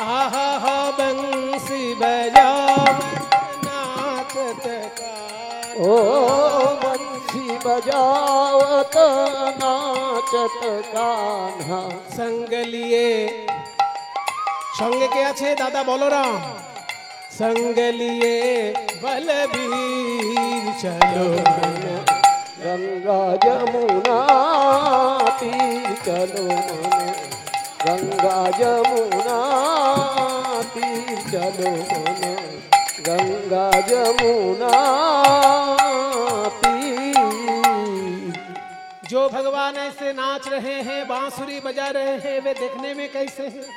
[SPEAKER 1] आहा हा बंसी बजावत नाचत कान्हा।
[SPEAKER 2] ओ बंसी बजावत नाचत कान्हा।
[SPEAKER 1] संग लिए, সঙ্গে কে আছে দাদা বলরাম? संग लिए बलबीर चलो
[SPEAKER 2] गंगा जमुना तीर चलो मन। गंगा जमुना तीर चलो मन। गंगा जमुना तीर।
[SPEAKER 1] जो भगवान ऐसे नाच रहे हैं, बांसुरी बजा रहे हैं, वे देखने में कैसे हैं?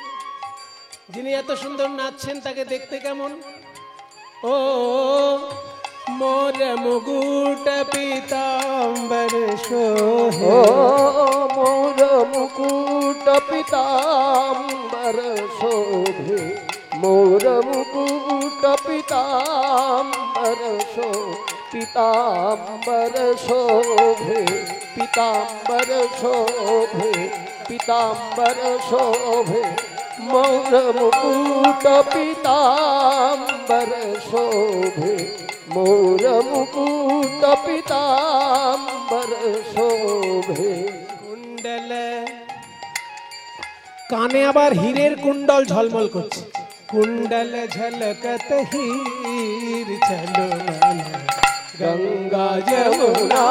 [SPEAKER 1] যিনি এত সুন্দর নাচছেন তাকে দেখতে কেমন? ও মোর মুকুট পীতাম্বর শোহে।
[SPEAKER 2] ओ मोर मुकुट पीताम्बर शोभे। मोर मुकुट पीताम्बर शो पीताम्बर शोभे। पीताम्बर शोभे। पीताम्बर शोभे। मोर मुकुट पीताम्बर शोभे। मोर मुकुट पीताम्बर शोभे।
[SPEAKER 1] কুণ্ডল কানে আবার হীরের কুণ্ডল ঝলমল করছে। কুণ্ডল ঝলকত হীর চলো মন
[SPEAKER 2] गंगा जमुना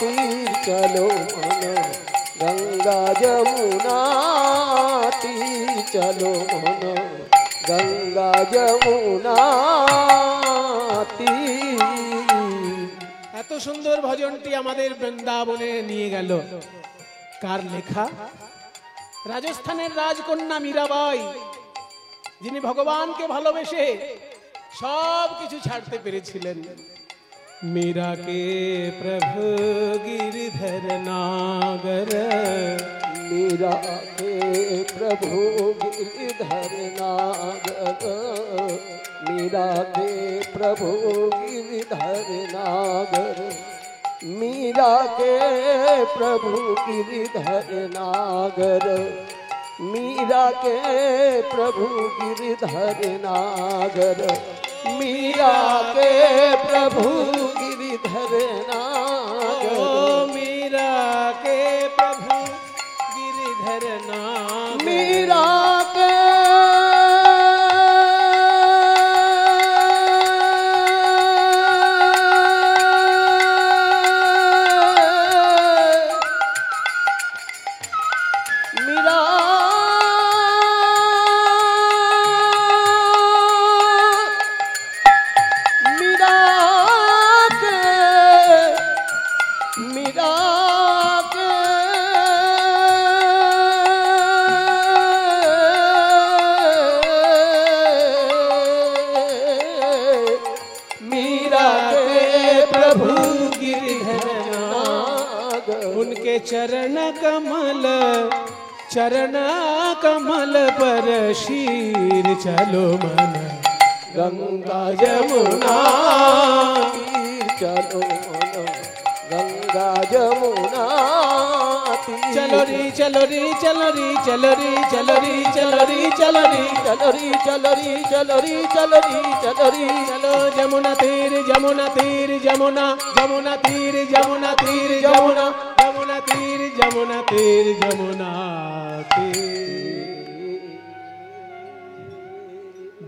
[SPEAKER 2] तीर चलो मन। गंगा जमुना तीर चलो मन। गंगा जमुना तीर।
[SPEAKER 1] এত সুন্দর ভজনটি আমাদের বৃন্দাবনে নিয়ে গেল কার লেখা? রাজস্থানের রাজকন্যা মীরাবাই, যিনি ভগবানকে ভালোবেসে সব কিছু ছাড়তে পেরেছিলেন। मीरा के प्रभु गिरधर नागर।
[SPEAKER 2] मीरा के प्रभु गिरधर नागर। मीरा के प्रभु गिरधर नागर। मीरा के प्रभु गिरधर नागर। मीरा के प्रभु गिरधर नागर। मीरा के प्रभु गिरधर नागर।
[SPEAKER 1] ओ मीरा के प्रभु गिरधर नागर।
[SPEAKER 2] मीरा के मीरा
[SPEAKER 1] उनके चरण कमल पर शीर चलो मन
[SPEAKER 2] गंगा जमुना तीर चलो मन। गंगा जमुना तीर
[SPEAKER 1] चलो री चलो री चलो री चलो री चलो री चलो री चलो री
[SPEAKER 2] चलो री चलो री चलो री चलो री चलो री
[SPEAKER 1] चलो जमुना तीर जमुना तीर जमुना जमुना तीर जमुना तीर जमुना जमुना तीर जमुना तीर जमुना तीर।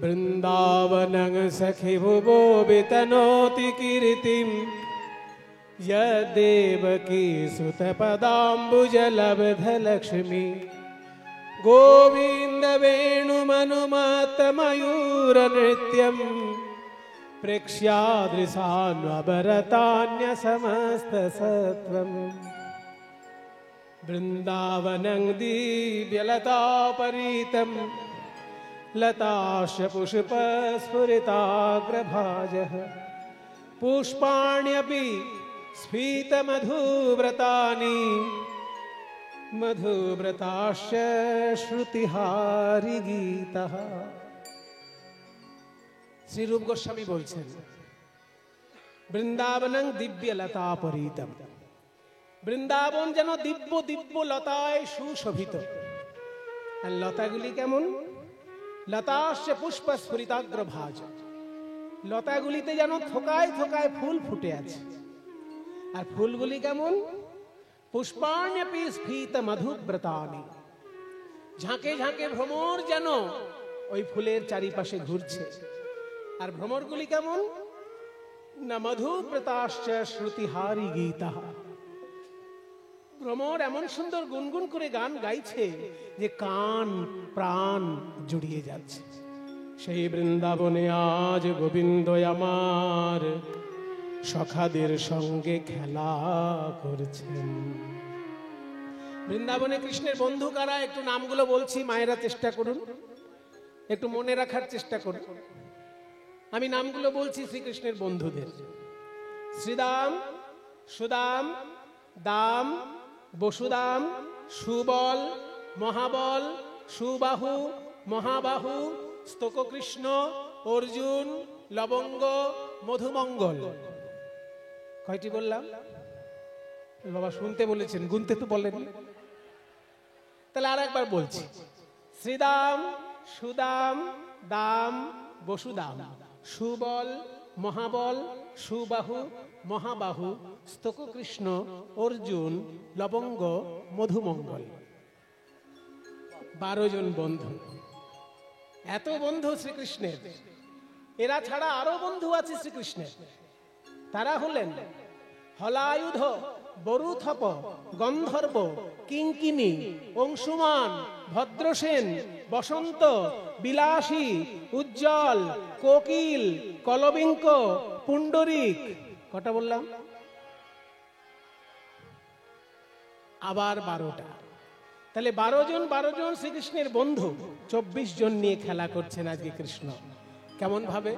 [SPEAKER 1] वृंदावनं सखि भुवो वितनोति कीर्तिं यदेवकी सुत पदाम्बुजलब्ध लक्ष्मी गोविंद वेणुमनुमत मयूर नृत्यम प्रेक्ष्यादृशान्वरतान्य समस्त सत्वम वृंदावनं दिव्यलतापरीतं लताश पुष्पस्फुरिताग्रभाजः पुष्पाण्यपि स्फीतमधुव्रतानि मधुव्रताश्च श्रुतिहारी गीतः। শ্রী রূপ গোস্বামী বলছেন বৃন্দাবনং দিব্য লতাপরিতম, বৃন্দাবন যেন দিব্য দিব্য লতায় সুশোভিত। আর লতাগুলি কেমন? লতাশ্চ পুষ্প স্ফুরিতাগ্রভাজ, লতাগুলিতে যেন থোকায় থোকায় ফুল ফুটে আছে। আর ফুলগুলি কেমন? পুষ্পাণ্যপি স্ফীত মধুব্রতানি, ঝাঁকে ঝাঁকে ভ্রমর যেন ওই ফুলের চারিপাশে ঘুরছে। আর ভ্রমরগুলি কেমন? না মধুব্রতাশ্চ শ্রুতিহারি গীতা, ভ্রমর এমন সুন্দর গুনগুন করে গান গাইছে যে কান প্রাণ জুড়িয়ে যাচ্ছে। সেই বৃন্দাবনে আজ গোবিন্দ আমার সখাদের সঙ্গে খেলা করছেন। বৃন্দাবনে কৃষ্ণের বন্ধু কারা? একটু নামগুলো বলছি, মায়েরা চেষ্টা করুন, একটু মনে রাখার চেষ্টা করুন। আমি নামগুলো বলছি শ্রীকৃষ্ণের বন্ধুদের: শ্রীদাম, সুদাম, দাম, বসুদাম, সুবল, মহাবল, সুবাহু, মহাবাহু, স্তোককৃষ্ণ, অর্জুন, লবঙ্গ, মধুমঙ্গল। কয়টি বললাম? বাবা শুনতে বলেছেন, গুনতে তো বলেন। তাহলে আর একবার বলছি: শ্রীদাম, সুদাম, দাম, বসুদাম, সুবল, মহাবল, সুবাহু, মহাবাহু, স্তোককৃষ্ণ, অর্জুন, লবঙ্গ, মধুমঙ্গল। 12 জন বন্ধু। এত বন্ধু শ্রীকৃষ্ণের। এরা ছাড়া আরো বন্ধু আছে শ্রীকৃষ্ণের। তারা হলেন হলায়ুধ, বরুথপ, গন্ধর্ব, কিঙ্কিনী, অংশুমান, ভদ্রসেন, বসন্ত, বিলাসী, উজ্জ্বল, কোকিল, কলবিঙ্ক, পুণ্ডরিক। কটা বললাম? আবার 12টা। তাহলে 12 জন শ্রীকৃষ্ণের বন্ধু 24 জন নিয়ে খেলা করছেন আজকে কৃষ্ণ। কেমন ভাবে?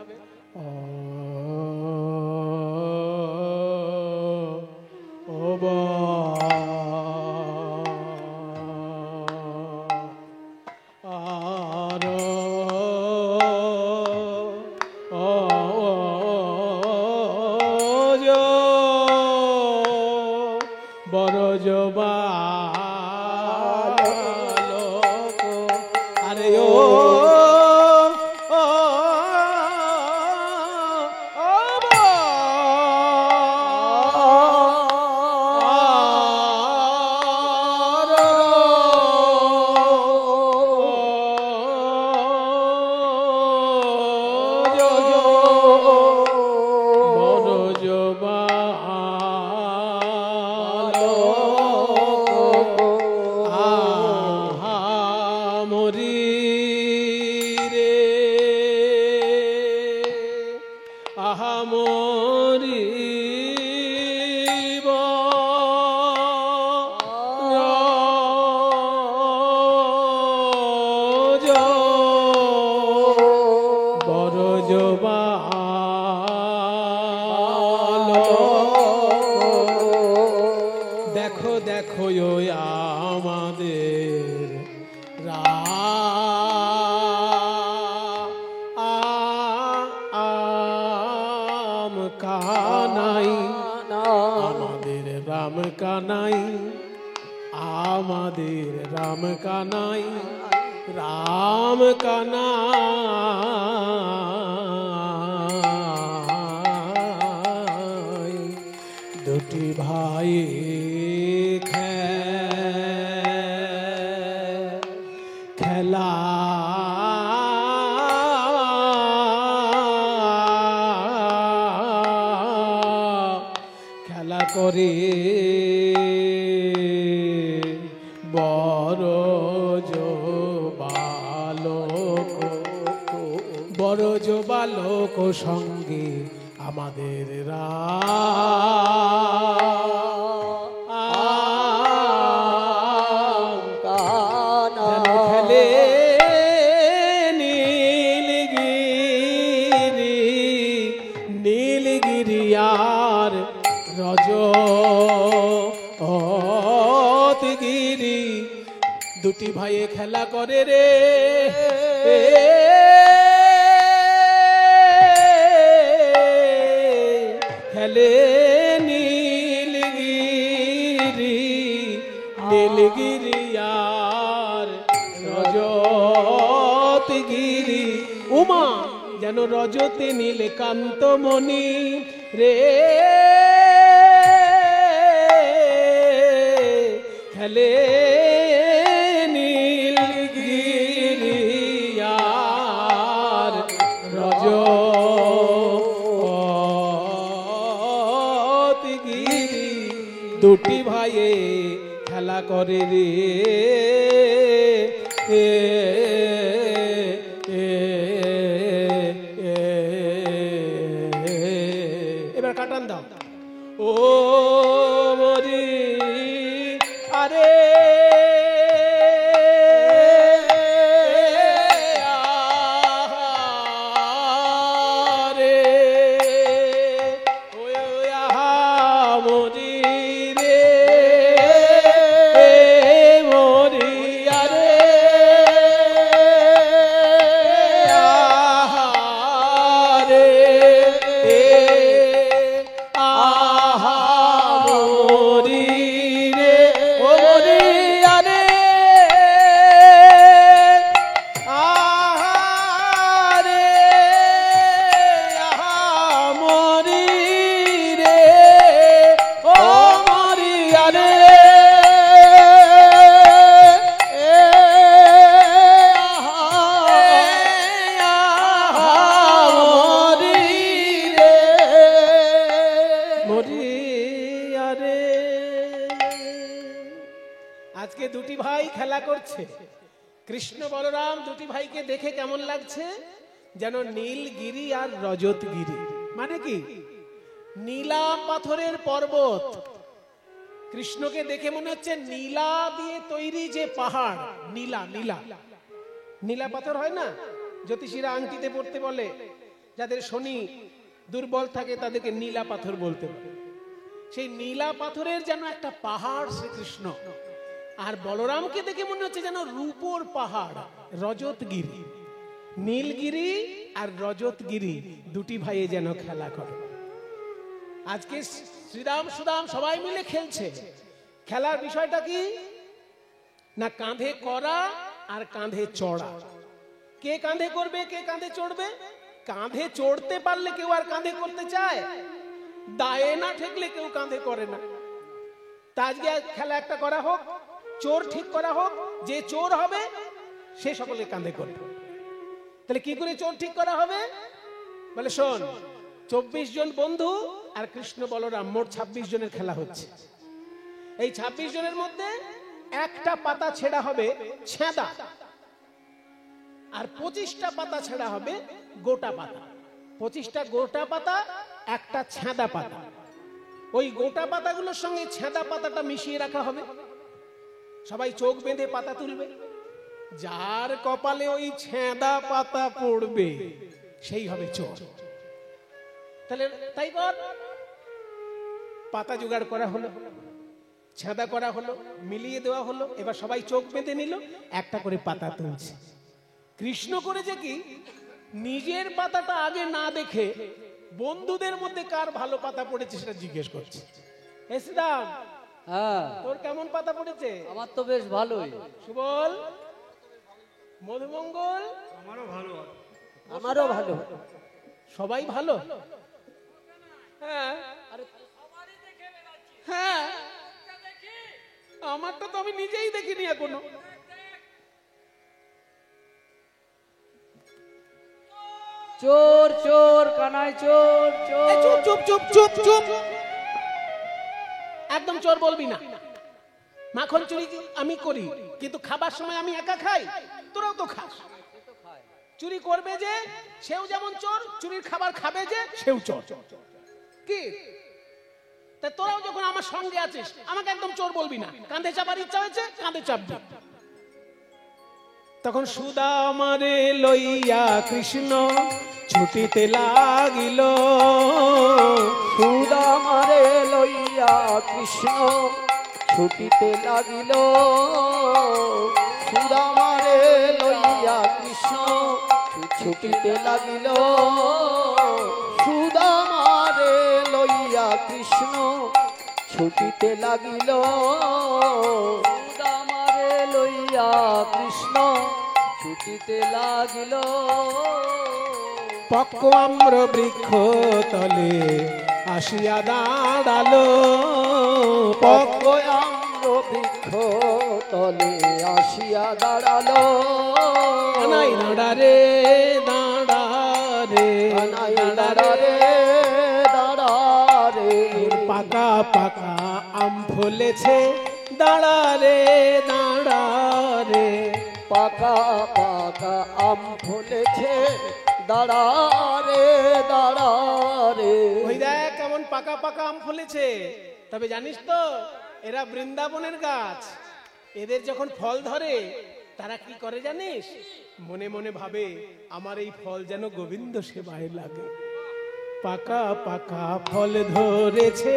[SPEAKER 2] বড় জোর
[SPEAKER 1] গরজ বালক সঙ্গে আমাদের যেন খেলে নীলগিরি নীলগিরি আর রজতগিরি দুটি ভাইয়ে খেলা করে রে খেলে নীলগিরি নীলগিরি আর রজতগিরি উমা যেন রজতে নীলকান্ত মণি রে খেলে নীলগিরি আর রজতগিরি দুটি ভাইয়ে খেলা করে রে এবার কাটান দাও ও মরি আরে আজকে দুটি ভাই খেলা করছে কৃষ্ণ বলরাম দুটি ভাইকে দেখে কেমন লাগছে যেন নীলগিরি আর রজতগিরি মানে কি নীলা পাথরের পর্বত কৃষ্ণকে দেখে মনে হচ্ছে নীলা দিয়ে তৈরি যে পাহাড় নীলা নীলা নীলা পাথর হয় না জ্যোতিষীরা আংটিতে পড়তে বলে যাদের শনি দুর্বল থাকে তাদেরকে নীলা পাথর বলতে বলে সেই নীলা পাথরের যেন একটা পাহাড় শ্রীকৃষ্ণ আর বলরামকে দেখে মনে হচ্ছে যেন রূপোর পাহাড় রজতগিরি নীলগিরি আর রজতগিরি দুটি ভাইয়ে যেন খেলা করে আজকে শ্রীরাম সুদাম সবাই মিলে খেলছে খেলার বিষয়টা কি না কাঁধে করা আর কাঁধে চড়া কে কাঁধে করবে কে কাঁধে চড়বে কাঁধে চড়তে পারলে কেউ আর কাঁধে করতে চায় দায়ে না ঠেকলে কেউ কাঁধে করে না তা আজকে খেলা একটা করা হোক চোর ঠিক করা হোক যে চোর হবে সে সকলে কাঁধে করবে তাহলে কি করে চোর ঠিক করা হবে বলে শোন 24 জন বন্ধু আর কৃষ্ণ বলরাম মোট 26 জনের খেলা হচ্ছে এই 26 জনের মধ্যে একটা পাতা ছেঁড়া হবে ছেঁদা আর 25টা পাতা ছেঁড়া হবে গোটা পাতা 25টা গোটা পাতা একটা ছেঁদা পাতা ওই গোটা পাতাগুলোর সঙ্গে ছেঁদা পাতাটা মিশিয়ে রাখা হবে সবাই চোখ বেঁধে পাতা তুলবে যার কপালে ওই ছেঁদা পাতা পড়বে সেই হবে চোর তাহলে তাই কর পাতা জোগাড় করা হলো ছেঁদা করা হলো মিলিয়ে দেওয়া হলো এবার সবাই চোখ বেঁধে নিল একটা করে পাতা তুলছে কৃষ্ণ করেছে কি নিজের পাতাটা আগে না দেখে বন্ধুদের মধ্যে কার ভালো পাতা পড়েছে সেটা জিজ্ঞেস করছে এসদাম
[SPEAKER 2] হ্যাঁ
[SPEAKER 1] তোর কেমন পাতা পড়েছে
[SPEAKER 2] আমার তো বেশ ভালোই
[SPEAKER 1] সুবল মধুমঙ্গল
[SPEAKER 2] আমারও ভালো
[SPEAKER 1] সবাই ভালো হ্যাঁ হ্যাঁ আমারটা তো আমি নিজেই দেখিনি এখনো
[SPEAKER 2] চোর চোর কানাই চোর চোর
[SPEAKER 1] এই চুপ চুপ চুপ চুপ চুপ একদম চোর বলবি না মাখন চুরি আমি করি কিন্তু খাবার সময় আমি একা খাই তোরাও তো খাস চুরি করবে যে সেও যেমন চোর, চুরির খাবার খাবে যে সেও চোর। কি তা তোরাও যখন আমার সঙ্গে আছিস আমাকে একদম চোর বলবি না, কাঁধে চাপার ইচ্ছা হয়েছে কাঁধে চাপবি। তখন সুদামারে লইয়া কৃষ্ণ ছুটিতে লাগিল,
[SPEAKER 2] সুদামারে লইয়া কৃষ্ণ ছুটিতে লাগিল, সুদামারে লইয়া কৃষ্ণ ছুটিতে লাগিল, সুদামারে লইয়া কৃষ্ণ ছুটিতে লাগিল, সুদামারে লইয়া কৃষ্ণ ছুটিতে লাগিল।
[SPEAKER 1] পক্ক আম্র বৃক্ষ তলে আসিয়া দাঁড়ালো,
[SPEAKER 2] পক্ক আম্র বৃক্ষ তলে আসিয়া দাঁড়ালো,
[SPEAKER 1] কানাই দাঁড়ারে দাঁড়ারে,
[SPEAKER 2] কানাই দাঁড়ারে দাঁড়ারে,
[SPEAKER 1] পাকা পাকা আম ফলেছে দাঁড়ারে দাঁড়ারে,
[SPEAKER 2] পাকা পাকা আম ফলেছে দাঁড়ারে দাঁড়ারে।
[SPEAKER 1] ওই দেখ কেমন পাকা পাকা আম ফলেছে। তবে জানিস তো এরা বৃন্দাবনের গাছ, এদের যখন ফল ধরে তারা কি করে জানিস? মনে মনে ভাবে আমার এই ফল যেন গোবিন্দ সেবায় লাগে। পাকা পাকা ফল ধরেছে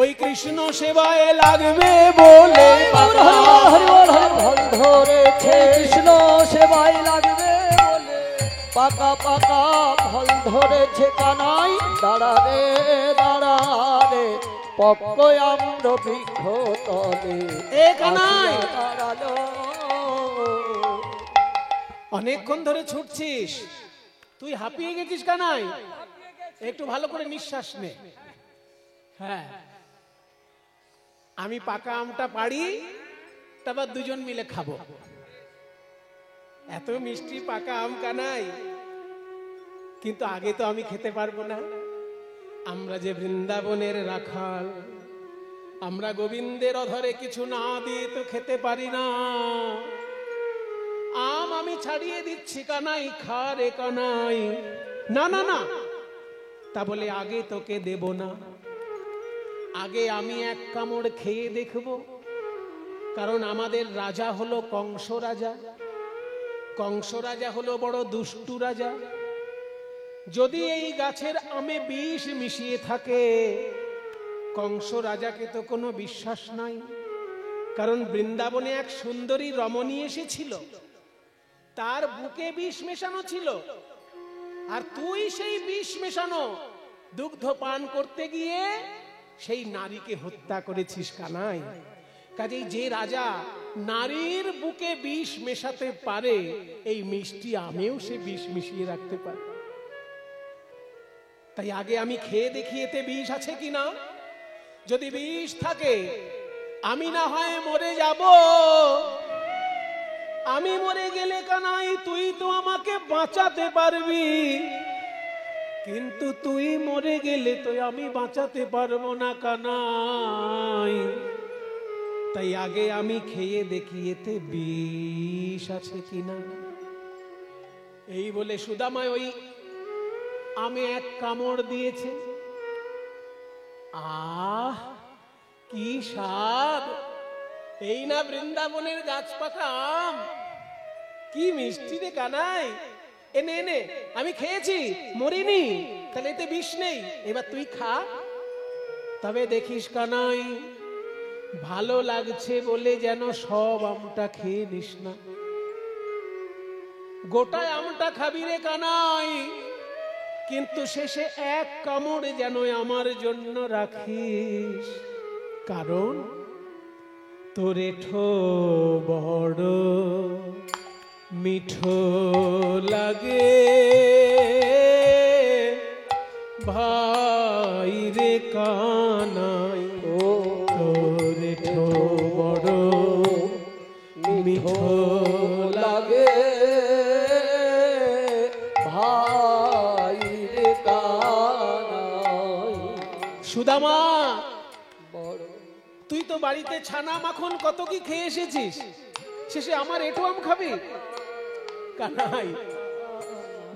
[SPEAKER 1] ওই কৃষ্ণ সেবায় লাগবে বলে,
[SPEAKER 2] পাকা ফল ধরেছে কৃষ্ণ সেবায় লাগবে বলে, পাকা পাকা ফল ধরেছে কানাই দাঁড়ারে দাঁড়ারে, পক্ক আম্র বৃক্ষ তলে
[SPEAKER 1] এ কানাই
[SPEAKER 2] দাঁড়ালো।
[SPEAKER 1] অনেকক্ষণ ধরে ছুটছিস, তুই হাঁপিয়ে গেছিস কানাই, একটু ভালো করে নিঃশ্বাস নে। হ্যাঁ আমি পাকা আমটা পাড়ি, তারপর দুজন মিলে খাবো। এত মিষ্টি পাকা আম কানাই, কিন্তু আগে তো আমি খেতে পারবো না। আমরা যে বৃন্দাবনের রাখাল, আমরা গোবিন্দের অধরে কিছু না দিয়ে তো খেতে পারি না। আম আমি ছাড়িয়ে দিচ্ছি কানাই, খা রে কানাই। না না না, তা বলে আগে তোকে দেব না, আগে আমি এক কামড় খেয়ে দেখব। কারণ আমাদের রাজা হলো কংস রাজা, কংস রাজা হলো বড় দুষ্টু রাজা। যদি এই গাছের আমে বিষ মিশিয়ে থাকে, কংস রাজাকে তো কোনো বিশ্বাস নাই। কারণ বৃন্দাবনে এক সুন্দরী রমণী এসেছিল, তার বুকে বিষ মেশানো ছিল, আর তুই সেই বিষ মেশানো দুগ্ধ পান করতে গিয়ে সেই নারীকে হত্যা করেছিস কানাই। কাজেই যে রাজা নারীর বুকে বিষ মেশাতে পারে, এই মিষ্টি আমেও সে বিষ মিশিয়ে রাখতে পারে। তাই আগে আমি খেয়ে দেখি এতে বিষ আছে কিনা। যদি বিষ থাকে আমি না হয় মরে যাব। আমি মরে গেলে কানাই তুই তো আমাকে বাঁচাতে পারবি, কিন্তু তুই মরে গেলে তো আমি বাঁচাতে পারবো না কানাই। তাই আগে আমি খেয়ে দেখি এতে বিষ আছে কিনা। এই বলে সুদামায় ওই আমে এক কামড় দিয়েছে। আহ কি স্বাদ! এই না বৃন্দাবনের গাছ পাকা আম, কি মিষ্টি রে কানাই। এনে এনে আমি খেয়েছি, মরিনি, তাহলে এতে বিষ নেই। এবার তুই খা, তবে দেখিস কানাই ভালো লাগছে বলে যেন সব আমটা খেয়ে নিস না। গোটায় আমটা খাবি রে কানাই, কিন্তু শেষে এক কামড় যেন আমার জন্য রাখিস। কারণ তোরে ঠো বড় মিঠো লাগে ভাই রে কানাই। তোরে ঠো বড় মিঠো
[SPEAKER 2] লাগে ভাই রে কানাই।
[SPEAKER 1] সুদামা,
[SPEAKER 2] বড়
[SPEAKER 1] তুই তো বাড়িতে ছানা মাখন কত কি খেয়ে এসেছিস, শেষে আমার এঁঠো আম খাবি? কানাই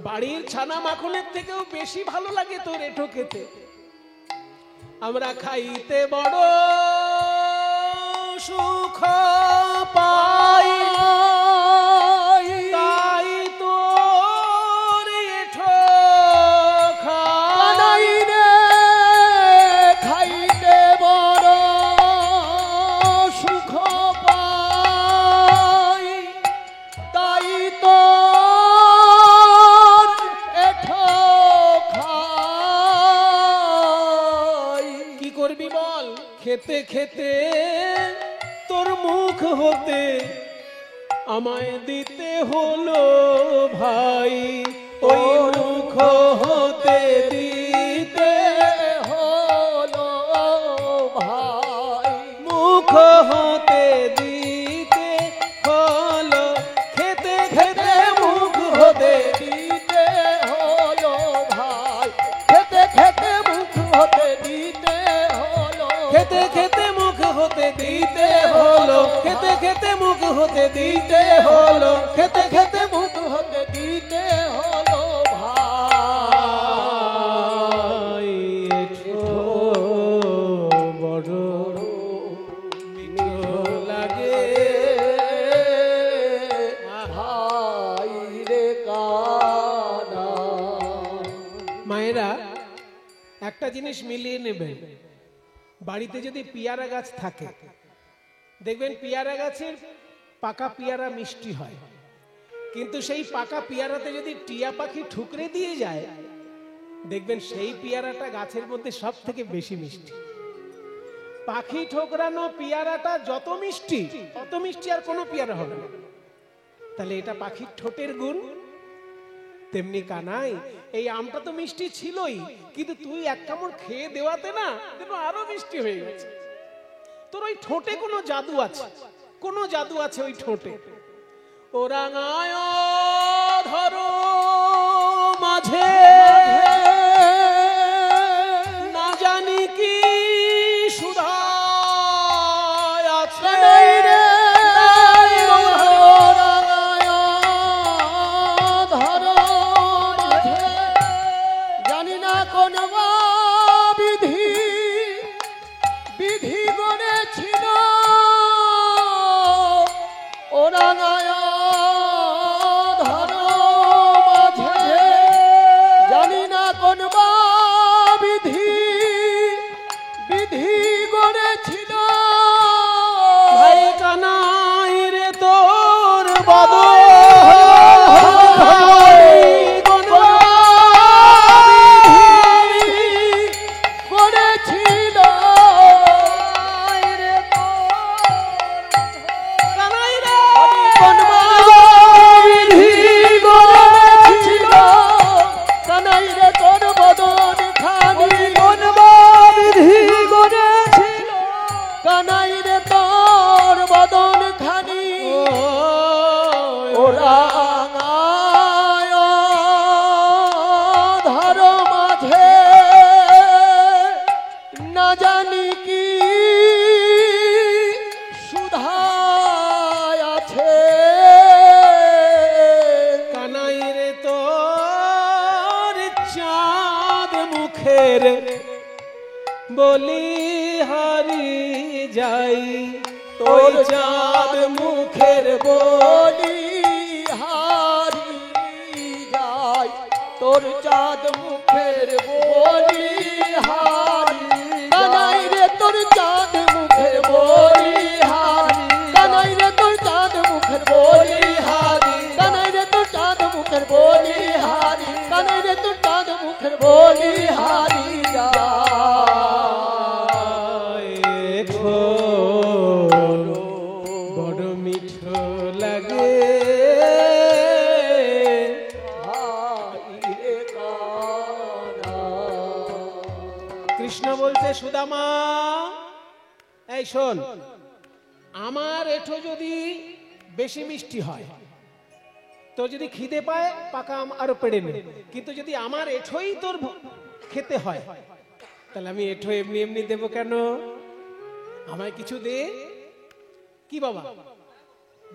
[SPEAKER 1] বাড়ির ছানা মাখনের থেকেও বেশি ভালো লাগে তোর এঁঠো খেতে। আমরা খাইতে বড় সুখ পাই, তাই তোর এঁঠো খাই।
[SPEAKER 2] রে খাইতে বড় সুখ পাই, তাই তো এঠো খাই।
[SPEAKER 1] কি করবি বল, খেতে খেতে তোর মুখ হতে আমায় দিতে হলো ভাই। ওই মুখ হতে দিতে
[SPEAKER 2] হলো ভাই,
[SPEAKER 1] মুখ হতে দিতে হলো, খেতে খেতে মুখ হতে
[SPEAKER 2] দিতে হলো ভাই, খেতে খেতে মুখ হতে দিতে হলো,
[SPEAKER 1] খেতে খেতে মুখ হতে দিতে হলো, খেতে খেতে মুখ হতে দিতে হলো, খেতে খেতে মুখ
[SPEAKER 2] হতে দিতে হলো
[SPEAKER 1] ভাই। এঁঠো বড় মিঠো লাগে
[SPEAKER 2] ভাই রে কানা।
[SPEAKER 1] মায়েরা একটা জিনিস মিলিয়ে নেবেন, বাড়িতে যদি পেয়ারা গাছ থাকে দেখবেন পেয়ারা গাছের পাকা পেয়ারা মিষ্টি হয়, কিন্তু সেই পাকা পেয়ারাতে যদি টিয়া পাখি ঠুকরে দিয়ে যায় দেখবেন সেই পেয়ারাটা গাছের মধ্যে সব থেকে বেশি মিষ্টি। পাখি ঠোকরানো পেয়ারাটা যত মিষ্টি তত মিষ্টি আর কোনো পেয়ারা হবে না। তাহলে এটা পাখির ঠোঁটের গুণ। তেমনি কানাই, এই আমটা তো মিষ্টি ছিলই, কিন্তু তুই এক কামড় খেয়ে দেওয়াতে না দেখো আরো মিষ্টি হয়ে গেছে। তোর ওই ঠোঁটে কোনো জাদু আছে, কোনো জাদু আছে ওই ঠোঁটে। ও রাঙায় ধরো মাঝে না জানি কি সুধা আছে রে।
[SPEAKER 2] জানি না কোন বিধি বিধি গড়েছিল ওরা ধরো মাঝে, জানি না কোন বিধি বিধি গড়েছিল
[SPEAKER 1] ভাই কানাই রে তোর বদল
[SPEAKER 2] গড়েছিল
[SPEAKER 1] কানাই রে
[SPEAKER 2] কোন বিধি গড়েছিল কানাই রে তোর বদন খানি, কোন বিধি গড়েছিল কানাই রে তোর বদন খানি। ওরা ধর মাঝে না জানি কি সুধা আছে।
[SPEAKER 1] কানাই রে তোর চাঁদ মুখের বলি হারি যাই, তোর চাঁদ মুখের
[SPEAKER 2] বলি হারি যাই, তোর চাঁদ মুখের বলি হারি কানাই রে তোর চাঁদ মুখের বলি হারি, কানাই রে তোর চাঁদ মুখের বলি হারি, কানাই রে তোর চাঁদ মুখের বলি হারি, কানাই রে তোর চাঁদ মুখের বলি হারি যায়।
[SPEAKER 1] এঁঠো বড় মিঠো লাগে কৃষ্ণ বলছে সুদামা, এই শোন, আমার এঁঠো যদি বেশি মিষ্টি হয় তো যদি খিদে পায় পাকা আম আরো পেড়ে নে, কিন্তু যদি আমার এঁঠোই তোর খেতে হয় তাহলে আমি এঁঠো এমনি এমনি দেবো কেন? আমায় কিছু দে। কি বাবা,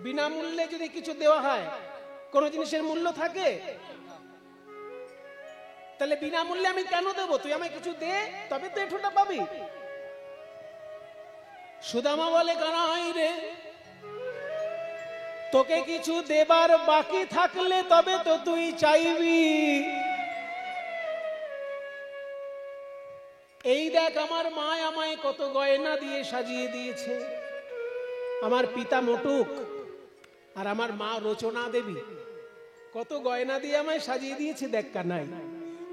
[SPEAKER 1] বিনামূল্যে যদি কিছু দেওয়া হয় কোন জিনিসের মূল্য থাকে? তাহলে বিনামূল্যে আমি কেন দেবো? তুই আমায় কিছু দে, তবে তো এঠোটা পাবি। সুদামা বলে, কানাই রে, তোকে কিছু দেবার বাকি থাকলে তবে তো তুই চাইবি। এই দেখ আমার মা আমায় কত গয়না দিয়ে সাজিয়ে দিয়েছে, আমার পিতা মোটুক আর আমার মা রচনা দেবী কত গয়না দিয়ে আমায় সাজিয়ে দিয়েছে। দেখ কানাই,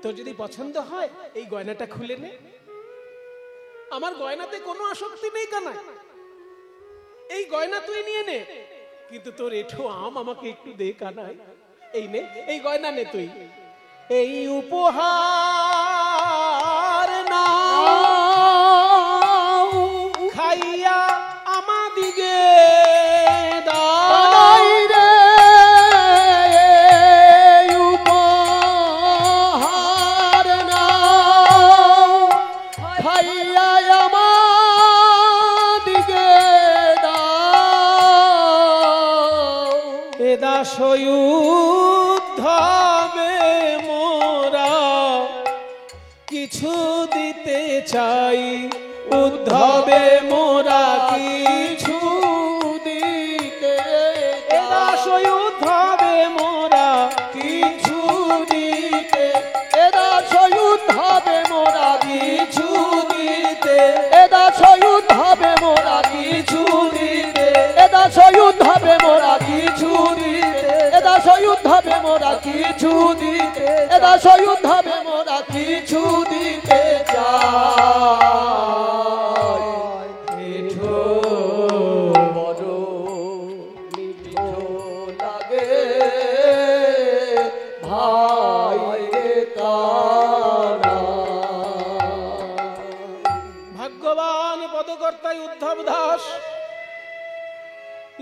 [SPEAKER 1] তোর যদি পছন্দ হয় এই গয়নাটা খুলে নে। আমার গয়নাতে কোনো আসক্তি নেই কানাই, এই গয়না তুই নিয়ে নে, কিন্তু তোর এঠো আম আমাকে একটু দে কানাই। এই নে, এই গয়না নে তুই, এই উপহার না খাইয়া আমাদিগে দাও
[SPEAKER 2] রে উপহার নাও খাইয়া আমাদিগে দাও।
[SPEAKER 1] এ দাসয়ুদ্ধবে মোরা কিছু দিতে চাই, উদ্ধবে মোরা কিছু
[SPEAKER 2] দিতে
[SPEAKER 1] এ দাসয়ুদ্ধবে মোরা কিছু দিতে,
[SPEAKER 2] এদা সয়ুদ হবে মোরা
[SPEAKER 1] কিছু দিতে,
[SPEAKER 2] এদা সয়ুদ হবে মোরা
[SPEAKER 1] কিছু দিতে,
[SPEAKER 2] এদা সয়ুদ হবে মোরা কিছু দিতে, এদা সয়ুদ হবে মোরা কিছু দিতে, এদা সয়ুদ হবে মোরা কিছু দিতে চাই।
[SPEAKER 1] এঠো
[SPEAKER 2] বড় মিঠো লাগে ভাই রে কানা।
[SPEAKER 1] ভাগ্যবান পদকর্তায় উদ্ধব দাস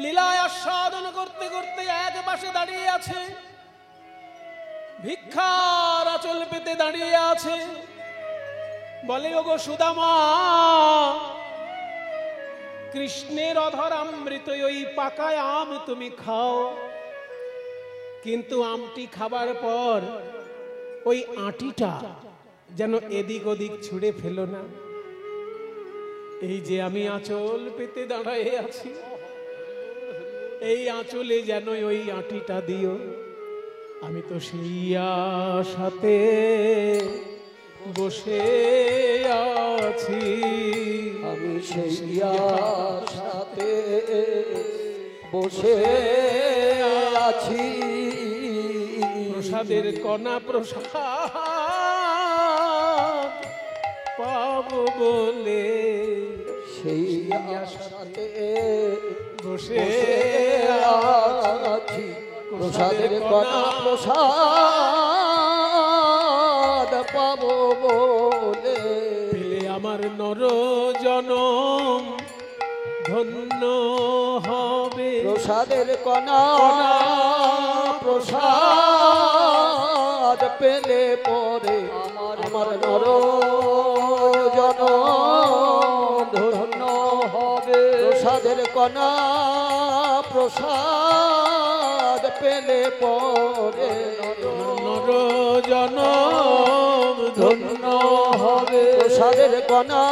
[SPEAKER 1] লীলায় আস্বাদন করতে করতে এক পাশে দাঁড়িয়ে আছে, ভিক্ষার আঁচল পেতে দাঁড়িয়ে আছে। বলে, ওগো সুদামা, কৃষ্ণের অধর অমৃত ওই পাকায় আম তুমি খাও, কিন্তু আমটি খাবার পর ওই আঁটিটা যেন এদিক ওদিক ছুঁড়ে ফেলো না। এই যে আমি আঁচল পেতে দাঁড়ায়ে আছি, এই আঁচলে যেন ওই আঁটিটা দিও। আমি তো সেই আশাতে বসে আছি,
[SPEAKER 2] আমি সেই আশাতে বসে আছি।
[SPEAKER 1] প্রসাদের কণা প্রসাদ পাবো বলে
[SPEAKER 2] সেই আশাতে
[SPEAKER 1] বসে
[SPEAKER 2] আছি। প্রসাদের কণা প্রসাদ পাবো বলে
[SPEAKER 1] পেলে আমার নর জনম ধন্য হবে।
[SPEAKER 2] প্রসাদের কণা প্রসাদ পেলে পরে আমার নর জনম ধন্য হবে। প্রসাদের কণা প্রসাদ পেলে পরে
[SPEAKER 1] নর জনম
[SPEAKER 2] ধন্য হবে। প্রসাদের কণা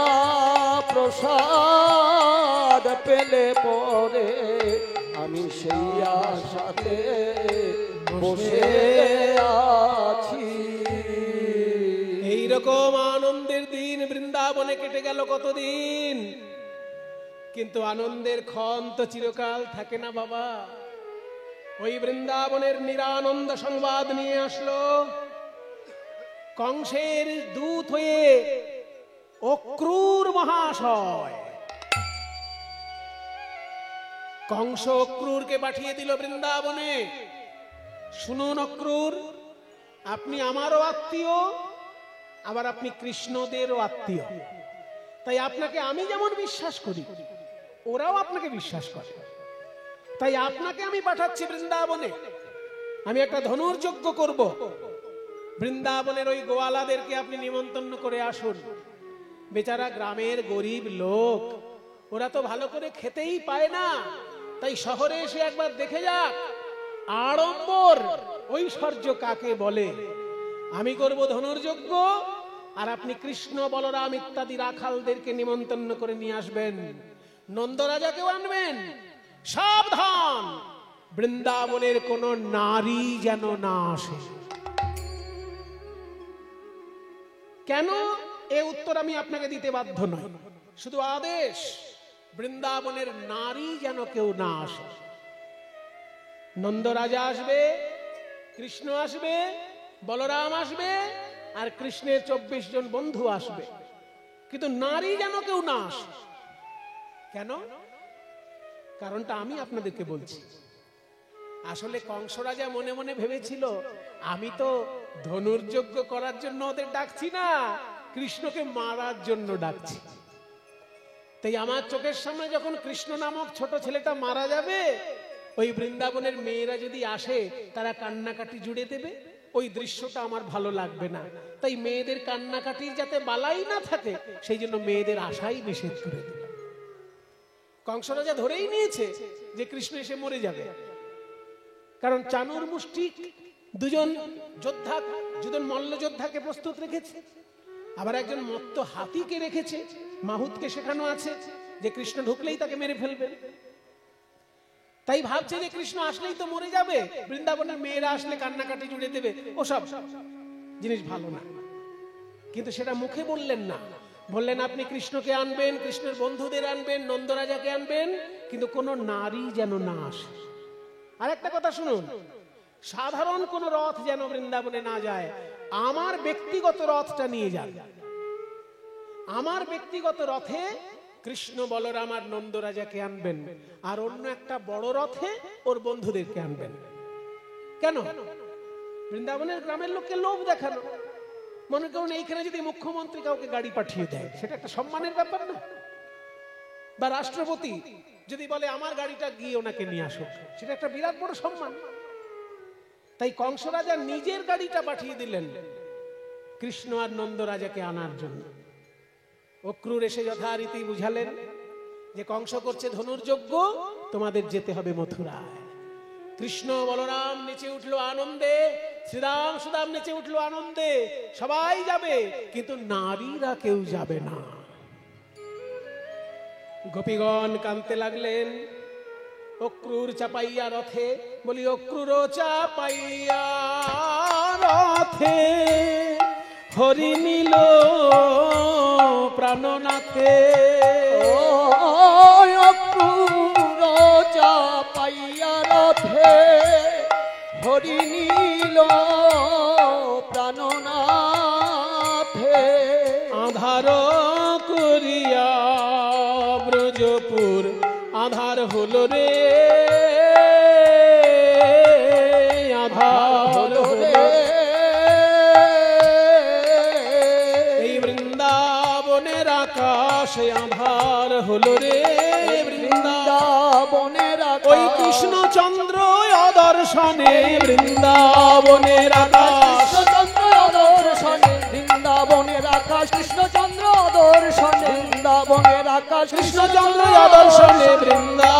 [SPEAKER 2] প্রসাদ পেলে পরে আমি সেই আশাতে বসে আছি।
[SPEAKER 1] এইরকম আনন্দের দিন বৃন্দাবনে কেটে গেল কতদিন, কিন্তু আনন্দের ক্ষণ তো চিরকাল থাকে না বাবা। ওই বৃন্দাবনের নিরানন্দ সংবাদ নিয়ে আসলো কংসের দূত হয়ে অক্রূর মহাশয়। কংস অক্রূরকে পাঠিয়ে দিল বৃন্দাবনে। শুনুন অক্রূর, আপনি আমারও আত্মীয়, আবার আপনি কৃষ্ণদেরও আত্মীয়, তাই আপনাকে আমি যেমন বিশ্বাস করি ওরাও আপনাকে বিশ্বাস করে, তাই আপনাকে আমি পাঠাচ্ছি বৃন্দাবনে। আমি একটা ধনুর্যজ্ঞ করব, বৃন্দাবনের ওই গোয়ালাদেরকে আপনি নিমন্ত্রণ করে আসুন। বেচারা গ্রামের গরিব লোক, ওরা তো ভালো করে খেতেই পায় না, তাই শহরে এসে একবার দেখে যাক আড়ম্বর ঐশ্বর্য কাকে বলে। আমি করব ধনুর্যজ্ঞ, আর আপনি কৃষ্ণ বলরাম ইত্যাদি রাখালদেরকে নিমন্ত্রণ করে নিয়ে আসবেন, নন্দরাজাকেও আনবেন। সাবধান, বৃন্দাবনের কোন নারী যেন না আসে। কেন? এ উত্তর আমি আপনাকে দিতে বাধ্য নই, শুধু আদেশ, বৃন্দাবনের নারী যেন কেউ না আসে। নন্দরাজা আসবে, কৃষ্ণ আসবে, বলরাম আসবে, আর কৃষ্ণের 24 জন বন্ধু আসবে, কিন্তু নারী যেন কেউ না আসে। কেন? কারণটা আমি আপনাদেরকে বলছি। আসলে কংস রাজা মনে মনে ভেবেছিল, আমি তো ধনুর্যজ্ঞ করার জন্য ওদের ডাকছি না, কৃষ্ণকে মারার জন্য ডাকছি। তাই আমার চোখের সামনে যখন কৃষ্ণ নামক ছোট ছেলেটা মারা যাবে, ওই বৃন্দাবনের মেয়েরা যদি আসে, তারা কান্নাকাটি জুড়ে দেবে, ওই দৃশ্যটা আমার ভালো লাগবে না। তাই মেয়েদের কান্নাকাটির যাতে বালাই না থাকে, সেই জন্য মেয়েদের আশাই নিষেধ করে দিল। কংস রাজা ধরেই নিয়েছে যে কৃষ্ণ এসে মরে যাবে, কারণ চানুর মুষ্টিক দুজন যোদ্ধা, দুজন মল্লযোদ্ধাকে প্রস্তুত রেখেছে, আবার একজন মত্ত হাতিকে রেখেছে, মাহুতকে শেখানো আছে যে কৃষ্ণ ঢুকলেই তাকে মেরে ফেলবে। তাই ভাবছে যে কৃষ্ণ আসলেই তো মরে যাবে, বৃন্দাবনের মেয়েরা আসলে কান্নাকাটি জুড়ে দেবে, ওসব জিনিস ভালো না। কিন্তু সেটা মুখে বললেন না, বললেন আপনি কৃষ্ণকে আনবেন, কৃষ্ণের বন্ধুদের আনবেন, নন্দরাজাকে আনবেন, কিন্তু কোন নারী যেন না আসে। আর একটা কথা শুনুন, সাধারণ কোন রথ যেন বৃন্দাবনে না যায়, আমার ব্যক্তিগত রথটা নিয়ে যান। আমার ব্যক্তিগত রথে কৃষ্ণ বলরাম আর নন্দরাজাকে আনবেন, আর অন্য একটা বড় রথে ওর বন্ধুদেরকে আনবেন। কেন? বৃন্দাবনের গ্রামের লোককে লোভ দেখানো। মনে করুন এইখানে যদি মুখ্যমন্ত্রী কাউকে গাড়ি পাঠিয়ে দেয়, সেটা একটা সম্মানের ব্যাপার না? বা রাষ্ট্রপতি যদি বলে আমার গাড়িটা গিয়ে ওনাকে নিয়ে আসো, সেটা একটা বিরাট বড় সম্মান। তাই কংস রাজা নিজের গাড়িটা পাঠিয়ে দিলেন কৃষ্ণ আর নন্দরাজাকে আনার জন্য। অক্রুর এসে যথারীতি বুঝালেন যে কংস করছে ধনুর্যজ্ঞ, তোমাদের যেতে হবে মথুরায়। কৃষ্ণ বলরাম নেচে উঠলো আনন্দে, শ্রীরাম সুদাম নেচে উঠলো আনন্দে, সবাই যাবে, কিন্তু নারীরা কেউ যাবে না। গোপীগণ কাঁদতে লাগলেন। অক্রুর চাপাইয়া রথে, বলি অক্রুর চাপাইয়া রথে, হরি নীল প্রাণনাথে।
[SPEAKER 2] অক্রুর চাপাইয়া রথে, হরি নীল প্রাণনাথে।
[SPEAKER 1] আধার করিয়া ব্রজপুর আধার হলো রে, আধার হলো রে। এই বৃন্দাবনের আকাশে আধার হলো রে,
[SPEAKER 2] বৃন্দাবনের
[SPEAKER 1] ওই কৃষ্ণচন্দ্র অদর্শনে বৃন্দাবনের আকাশ,
[SPEAKER 2] দর্শনে বৃন্দাবনের আকাশ, কৃষ্ণচন্দ্র দর্শনে বৃন্দাবনের আকাশ,
[SPEAKER 1] কৃষ্ণচন্দ্র দর্শনে বৃন্দা